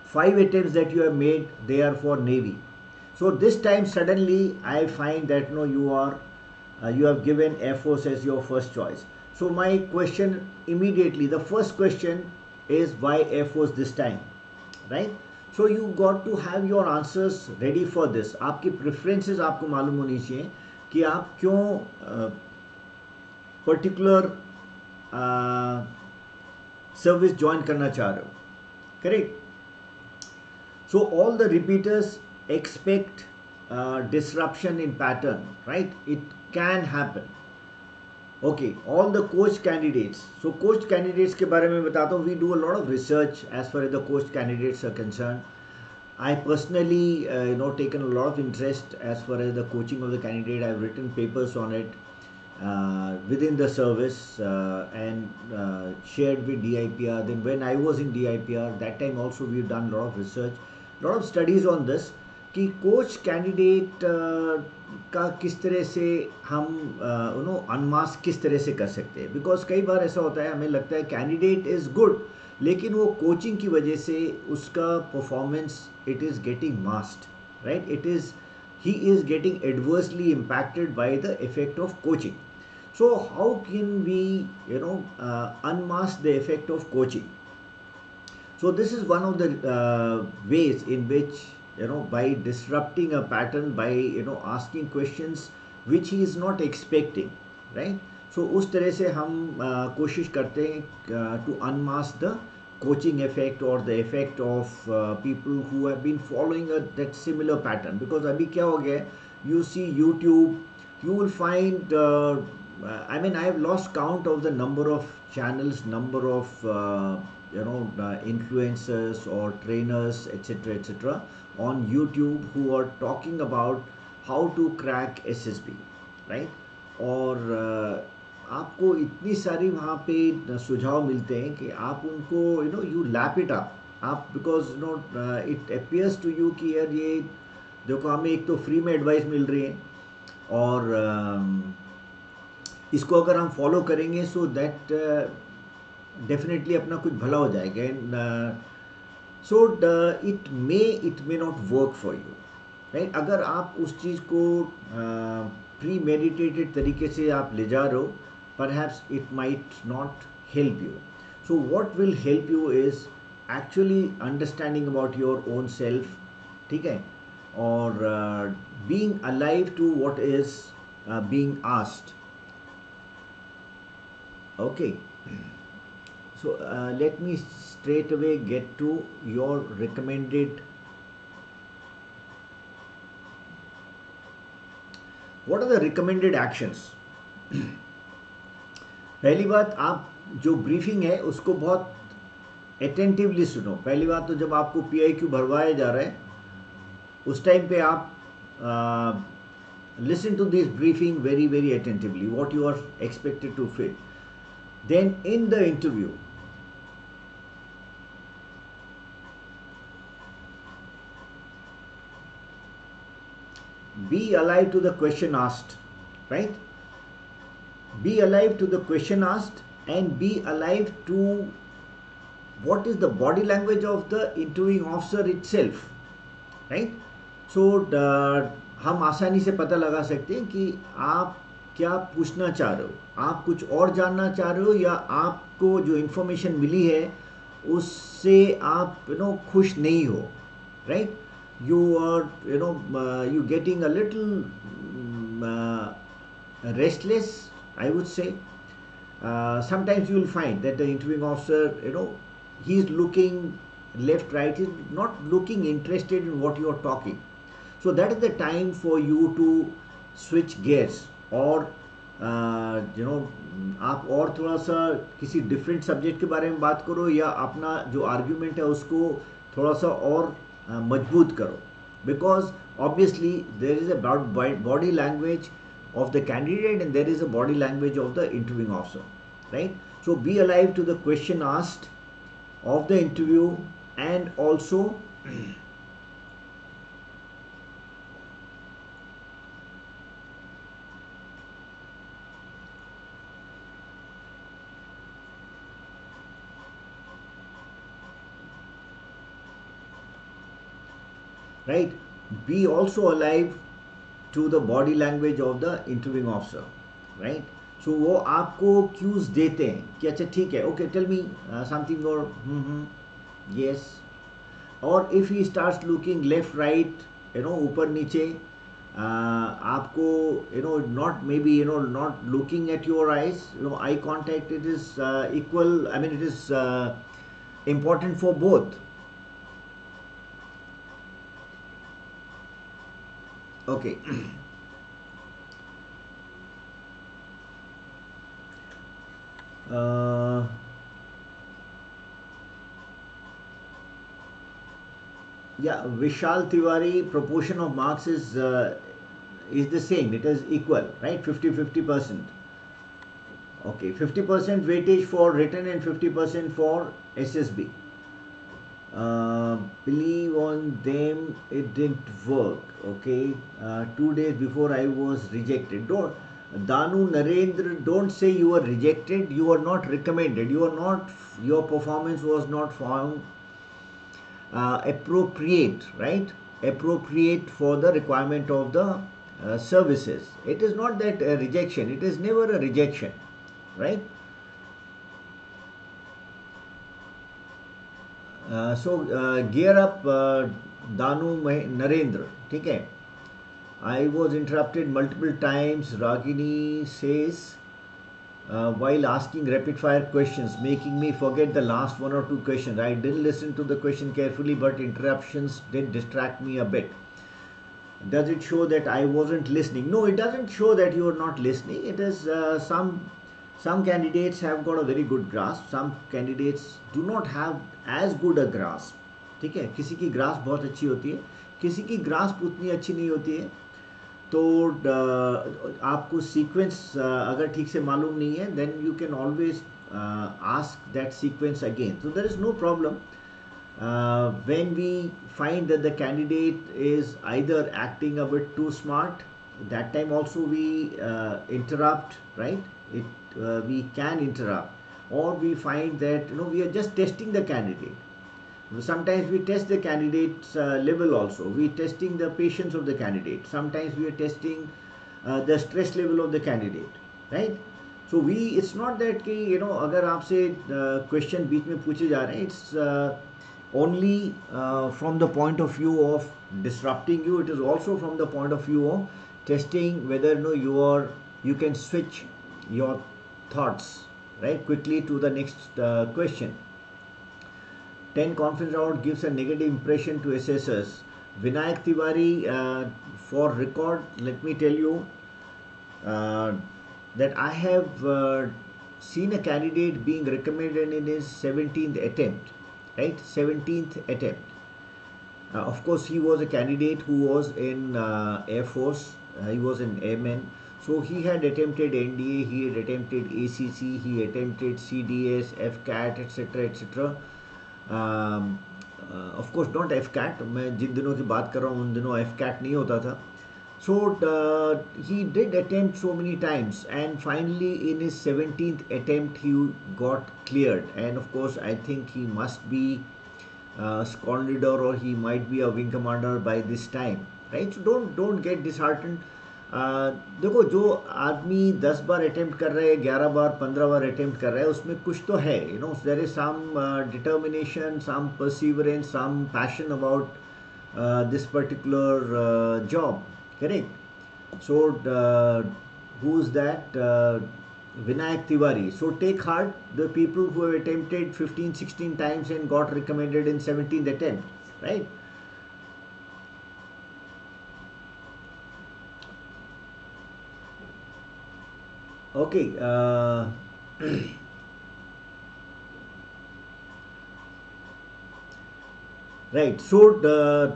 5 attempts that you have made, they are for Navy. So this time suddenly I find that no, you have given Air Force as your first choice. So my question immediately, the first question is why Air Force this time, right? So you got to have your answers ready for this. आपकी preferences आपको मालूम होनी चाहिए कि आप क्यों particular service join करना चाह रहे हो, correct? So all the repeaters expect disruption in pattern, right? It can happen. Okay, all the coach candidates. So coach candidates के बारे में बताता हूँ. We do a lot of research as far as the coach candidates are concerned. I personally, taken a lot of interest as far as the coaching of the candidate. I've written papers on it within the service and shared with DIPR. Then when I was in DIPR, that time also we've done a lot of research, a lot of studies on this. कि coach candidate का किस तरह से हम unmask किस तरह से कर सकते हैं. बिकॉज कई बार ऐसा होता है, हमें लगता है कैंडिडेट इज़ गुड, लेकिन वो कोचिंग की वजह से उसका performance it is getting masked, right. He is getting adversely impacted by the effect of coaching. So how can we unmask the effect of coaching? So this is one of the ways in which, by disrupting a pattern, by asking questions which he is not expecting, right? So उस तरह से हम कोशिश करते हैं to unmask the coaching effect or the effect of people who have been following that similar pattern. Because अभी क्या हो गया, you see YouTube, you will find I have lost count of the number of channels, number of influencers or trainers, etc., on YouTube who are talking about how to crack SSB, right? और आपको इतनी सारी वहाँ पे सुझाव मिलते हैं कि आप उनको you lap it up, आप because it appears to you कि यार ये देखो हमें एक तो फ्री में एडवाइस मिल रही है और इसको अगर हम फॉलो करेंगे सो दैट डेफिनेटली अपना कुछ भला हो जाएगा. And so it may not work for you, right. अगर आप उस चीज़ को प्री मेडिटेटेड तरीके से आप ले जा रहे हो, perhaps it might not help you. So what will help you is actually understanding about your own self, ठीक है, और being alive to what is being asked. Okay, so let me straight away get to your recommended. What are the recommended actions? पहली बात, आप जो briefing है उसको बहुत अटेंटिवली सुनो. पहली बात तो जब आपको PIQ भरवाया जा रहा है उस टाइम पे आप listen to this briefing very very attentively, what you are expected to fit. Then in the interview, be alive to the question asked, right? Be alive to the question asked and be alive to what is the body language of the interviewing officer itself, right? So हम आसानी से पता लगा सकते हैं कि आप क्या पूछना चाह रहे हो, आप कुछ और जानना चाह रहे हो या आपको जो इन्फॉर्मेशन मिली है उससे आप खुश नहीं हो, right. You are you getting a little restless, I would say. Sometimes you will find that the interviewing officer, he is looking left, right, he is not looking interested in what you are talking. So that is the time for you to switch gears, और आप और थोड़ा सा किसी different subject के बारे में बात करो या अपना जो आर्ग्यूमेंट है उसको थोड़ा सा और मजबूत करो. Because obviously there is a body language of the candidate and there is a body language of the interviewing officer, right? So be alive to the question asked of the interview and also right, be also alive to the body language of the interviewing officer, right? So वो आपको cues देते हैं कि अच्छा ठीक है, okay, tell me something more, yes. और if he starts looking left right, ऊपर नीचे, आपको not maybe not looking at your eyes, eye contact, it is equal, I mean it is important for both. Okay. uh, yeah, Vishal Tiwari, proportion of marks is the same. It is equal, right? 50-50%. Okay, 50% weightage for written and 50% for SSB. Believe on them, it didn't work. Okay, 2 days before I was rejected. Don't, Danu Narendra, don't say you were rejected. You are not recommended. You are not. Your performance was not found appropriate, right? Appropriate for the requirement of the services. It is not that a rejection. It is never a rejection, right? Gear up, Narendra. ठीक है. I was interrupted multiple times. Ragini says while asking rapid fire questions, making me forget the last one or two questions. I didn't listen to the question carefully, but interruptions did distract me a bit. Does it show that I wasn't listening? No, it doesn't show that you are not listening. It is some candidates have got a very good grasp. Some candidates do not have as good a grasp. ठीक है, किसी की grasp बहुत अच्छी होती है, किसी की ग्रास्प उतनी अच्छी नहीं होती है. तो आपको सीक्वेंस अगर ठीक से मालूम नहीं है, then you can always ask that sequence again. So there is no problem. When we find that the candidate is either acting a bit too smart, that time also we interrupt, right? We can interrupt, or we find that we are just testing the candidate. Sometimes we test the candidate's level also. We are testing the patience of the candidate. Sometimes we are testing the stress level of the candidate, right? So it's not that कि अगर आपसे question बीच में पूछे जा रहे हैं, it's only from the point of view of disrupting you. It is also from the point of view of testing whether you can switch your thoughts right quickly to the next question. 10 conference round gives a negative impression to assessors. Vinayak Tiwari, for record, let me tell you that I have seen a candidate being recommended in his 17th attempt, right? 17th attempt. Of course, he was a candidate who was in Air Force. He was an airman. So he had attempted NDA, he had attempted ACC, he attempted CDS, FCAT, etc. etc. Of course not FCAT. मैं जिन दिनों की बात कर रहा हूँ उन दिनों FCAT नहीं होता था. So he did attempt so many times, and finally in his 17th attempt he got cleared. And of course I think he must be squadron leader, or he might be a wing commander by this time, right? So don't get disheartened. देखो, जो आदमी 10 बार attempt कर रहा है, 11 बार 15 बार attempt कर रहा है, उसमें कुछ तो है. There is some determination, some perseverance, some passion about this particular job. Correct. So who is that? Vinayak Tiwari. So take heart, the people who have attempted 15-16 times and got recommended in 17th attempt, right? Okay. Right. So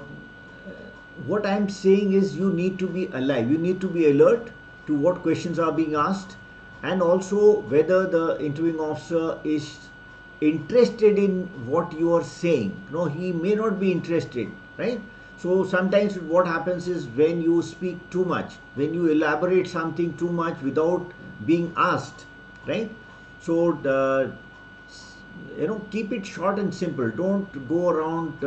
what I'm saying is you need to be alive. You need to be alert to what questions are being asked, and also whether the interviewing officer is interested in what you are saying. He may not be interested, right? So sometimes what happens is when you speak too much, when you elaborate something too much without being asked, right? So keep it short and simple. Don't go around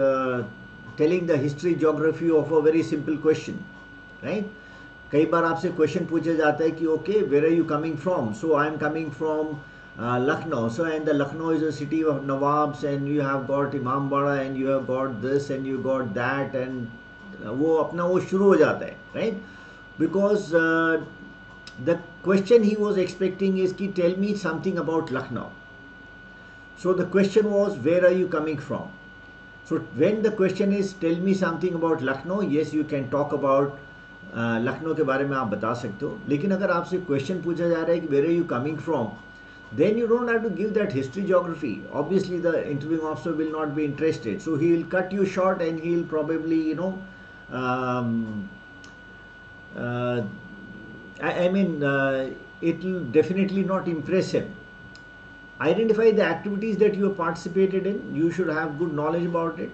telling the history geography of a very simple question, right? कई बार आपसे question पूछा जाता है कि okay, where are you coming from? So I am coming from Lucknow. So, and the Lucknow is a city of Nawabs, and you have got Imambara, and you have got this, and you got that, and वो अपना वो शुरू हो जाता है, right? Because the question he was expecting is कि tell me something about Lucknow. So the question was, where are you coming from? So when the question is tell me something about Lucknow, yes, you can talk about Lucknow के बारे में आप बता सकते हो, लेकिन अगर आपसे क्वेश्चन पूछा जा रहा है कि where are you coming from, then you don't have to give that history geography. Obviously the interviewing officer will not be interested, so he will cut you short and he will probably, um, uh, I mean, it will definitely not impress him. Identify the activities that you have participated in. You should have good knowledge about it.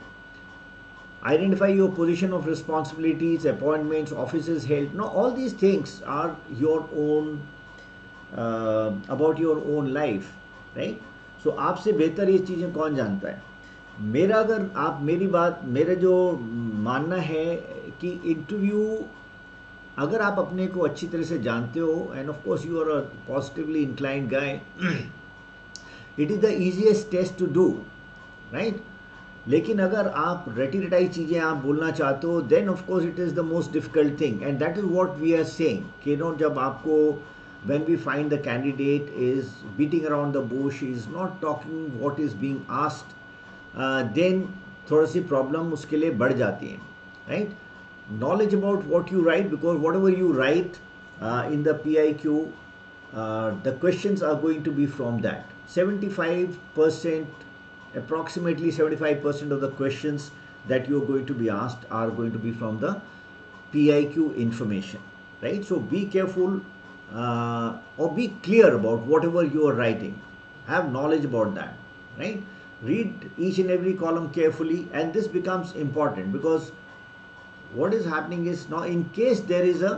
Identify your position of responsibilities, appointments, offices held. Now all these things are your own, about your own life, right? So आपसे बेहतर ये चीज़ें कौन जानता है? मेरा जो मानना है कि इंटरव्यू अगर आप अपने को अच्छी तरह से जानते हो, and of course you are a positively inclined guy, it is the easiest test to do, right? लेकिन अगर आप रटी रटाई चीज़ें आप बोलना चाहते हो, then of course it is the most difficult thing, and that is what we are saying कि जब आपको when we find the candidate is beating around the bush, is not talking what is being asked, then थोड़ी सी problem उसके लिए बढ़ जाती है, right? Knowledge about what you write, because whatever you write in the PIQ, the questions are going to be from that. 75%, approximately 75% of the questions that you are going to be asked are going to be from the PIQ information, right? So be careful. Or be clear about whatever you are writing. Have knowledge about that, right? Read each and every column carefully, and this becomes important because what is happening is, now in case there is a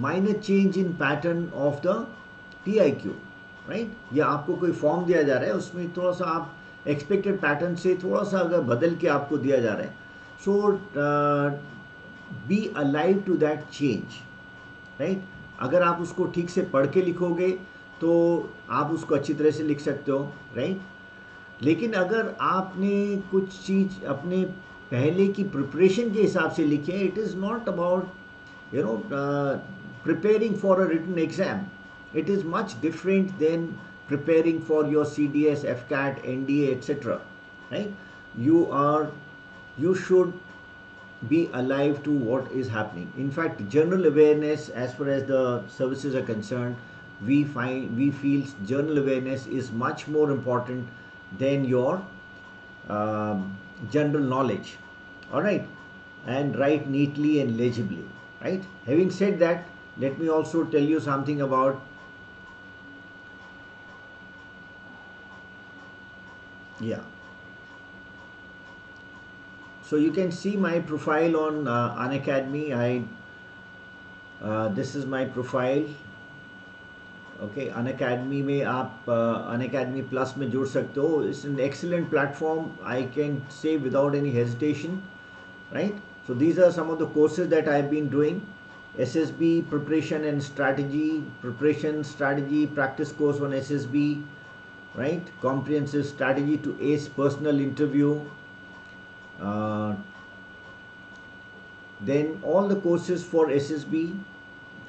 minor change in pattern of the PIQ, right? या आपको कोई form दिया जा रहा है, उसमें थोड़ा सा आप एक्सपेक्टेड पैटर्न से थोड़ा सा अगर बदल के आपको दिया जा रहा है, so be alive to that change, right? अगर आप उसको ठीक से पढ़ के लिखोगे तो आप उसको अच्छी तरह से लिख सकते हो, राइट? लेकिन अगर आपने कुछ चीज़ अपने पहले की प्रिपरेशन के हिसाब से लिखी है, it is not about preparing for a written exam. It is much different than preparing for your CDS, FCAT, NDA, etc. right? You should be alive to what is happening. In fact, general awareness, as far as the services are concerned, we feel general awareness is much more important than your general knowledge. All right, and write neatly and legibly, right? Having said that, let me also tell you something about So you can see my profile on Unacademy. This is my profile. Okay, Unacademy में आप Unacademy Plus में जुड़ सकते हो. It's an excellent platform, I can say without any hesitation, right? So these are some of the courses that I've been doing. SSB Preparation and Strategy practice course on SSB, right? Comprehensive strategy to ace personal interview. Then all the courses for SSB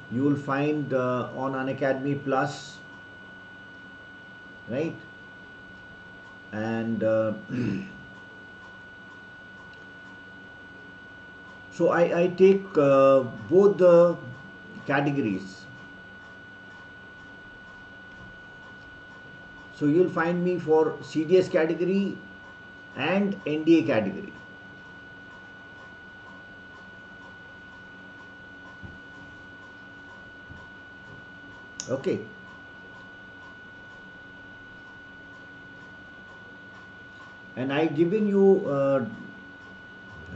you will find on Unacademy Plus, right? And so I take both the categories. So you'll find me for CDS category and NDA category. Okay. And I given you a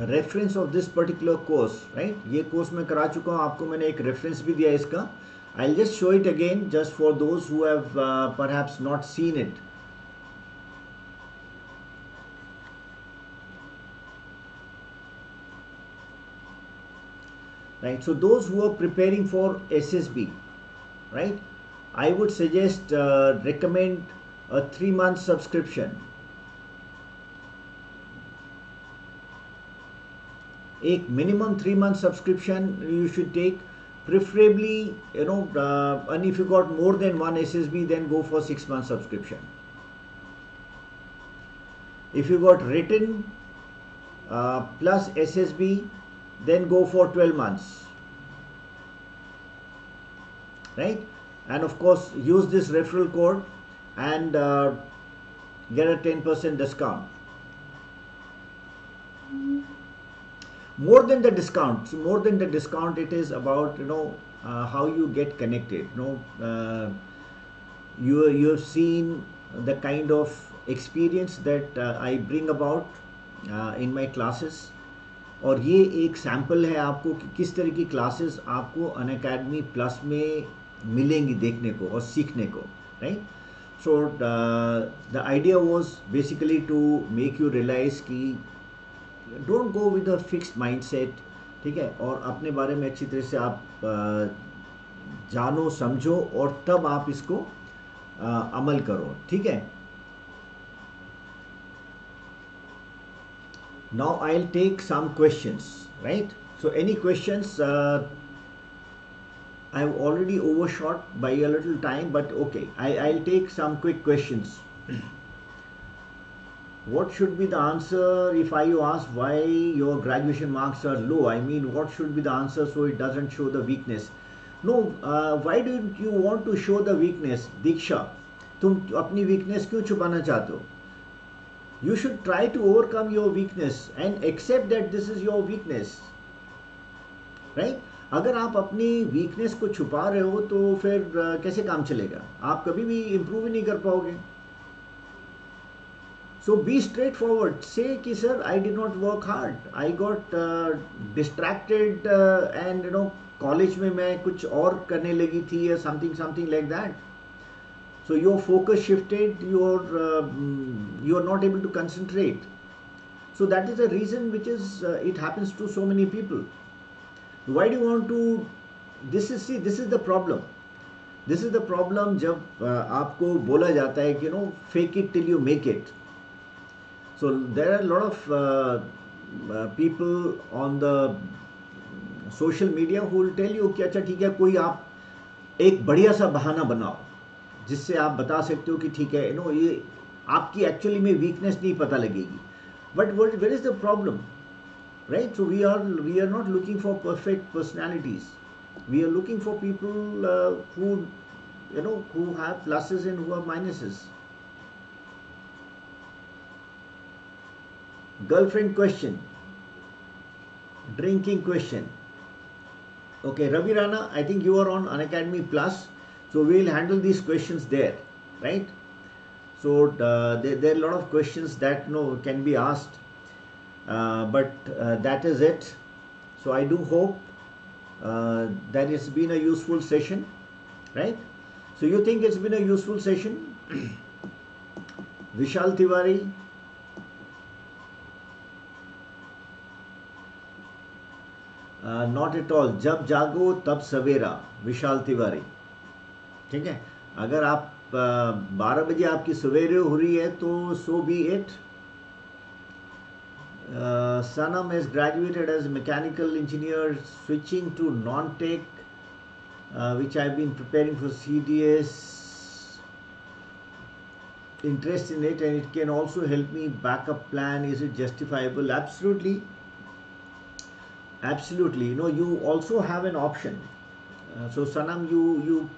reference of this particular course, right? ये course मैं करा चुका हूँ, आपको मैंने एक reference भी दिया इसका. I'll just show it again just for those who have perhaps not seen it. Right, so those who are preparing for SSB, right, I would suggest recommend a 3-month subscription. A minimum 3-month subscription you should take, preferably, and if you got more than one SSB, then go for 6-month subscription. If you got written plus SSB, then go for 12 months, right? And of course use this referral code and get a 10% discount. More than the discount, so more than the discount, it is about, you know, how you get connected. You know, you have seen the kind of experience that I bring about in my classes, और ये एक sample है आपको कि किस तरह की classes आपको अनअकैडमी प्लस में मिलेंगी देखने को और सीखने को, right? So the idea was basically to make you realize कि don't go with a fixed mindset, ठीक है, और अपने बारे में अच्छी तरह से आप जानो समझो और तब आप इसको अमल करो, ठीक है. Now I'll take some questions, right? So any questions? I've already overshot by a little time, but okay, I'll take some quick questions. What should be the answer if I ask why your graduation marks are low? I mean, what should be the answer so it doesn't show the weakness? No, why don't you want to show the weakness? Diksha, तुम अपनी weakness क्यों छुपाना चाहते हो? You should try to overcome your weakness and accept that this is your weakness, right? अगर आप अपनी weakness को छुपा रहे हो तो फिर कैसे काम चलेगा? आप कभी भी improve नहीं कर पाओगे. So be straightforward. Say कि sir, I did not work hard. I got distracted and you know college में मैं कुछ और करने लगी थी या something like that. So your focus shifted, you're not able to concentrate. So that is a reason which is it happens to so many people. Why do you want to? This is the problem. This is the problem जब आपको बोला जाता है कि you know fake it till you make it. So there are a lot of people on the social media who will tell you कि अच्छा ठीक है, कोई आप एक बढ़िया सा बहाना बनाओ जिससे आप बता सकते हो कि ठीक है, नो ये आपकी एक्चुअली में वीकनेस नहीं पता लगेगी. But where is the problem, right? So we are not looking for perfect personalities. We are looking for people who you know who have pluses and who have minuses. Girlfriend question, drinking question. Okay, Ravi Rana, I think you are on Unacademy Plus. So we will handle these questions there, right? So there are a lot of questions that can be asked, but that is it. So I do hope that it's been a useful session, right? So you think it's been a useful session? Vishal Tiwari. Not at all. जब जागो तब सवेरा. विशाल तिवारी, ठीक है. अगर आप 12 बजे आपकी सवेरे हो रही है तो so be it. Sanam has graduated as mechanical engineer, switching to non-tech, which I've been preparing for CDS. Interest in it, and it can also help me backup plan. Is it justifiable? Absolutely. Absolutely. You also have an option. So Sanam, you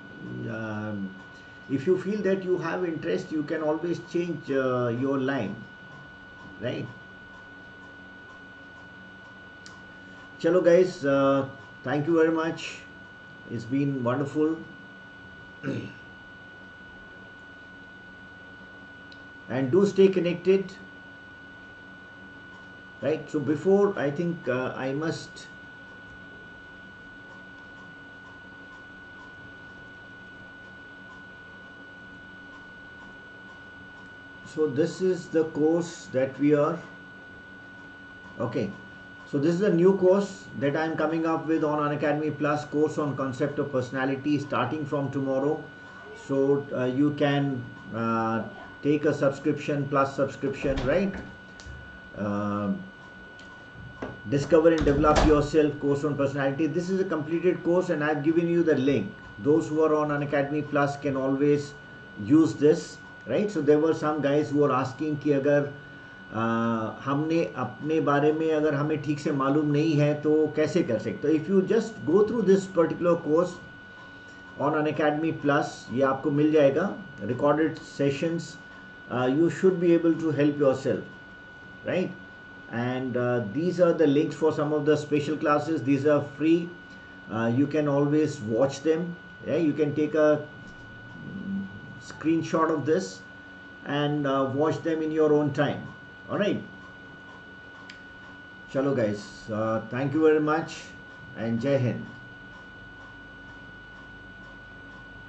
if you feel that you have interest, you can always change your line, right? Chalo guys, thank you very much. It's been wonderful. And do stay connected, right? So before, I think I must so this is the course that we are, okay, so this is a new course that I am coming up with on Unacademy Plus, course on concept of personality, starting from tomorrow. So you can take a subscription plus subscription, right? Discover and develop yourself, course on personality. This is a completed course and I've given you the link. Those who are on Unacademy Plus can always use this, right? So there were some guys who were asking कि अगर हमने अपने बारे में अगर हमें ठीक से मालूम नहीं है तो कैसे कर सकते? If you just go through this particular course on Unacademy plus, ये आपको मिल जाएगा recorded sessions. You should be able to help yourself, right? And these are the links for some of the special classes. These are free. You can always watch them. Yeah, you can take a screenshot of this and watch them in your own time. All right. Chalo guys, thank you very much and Jai Hind.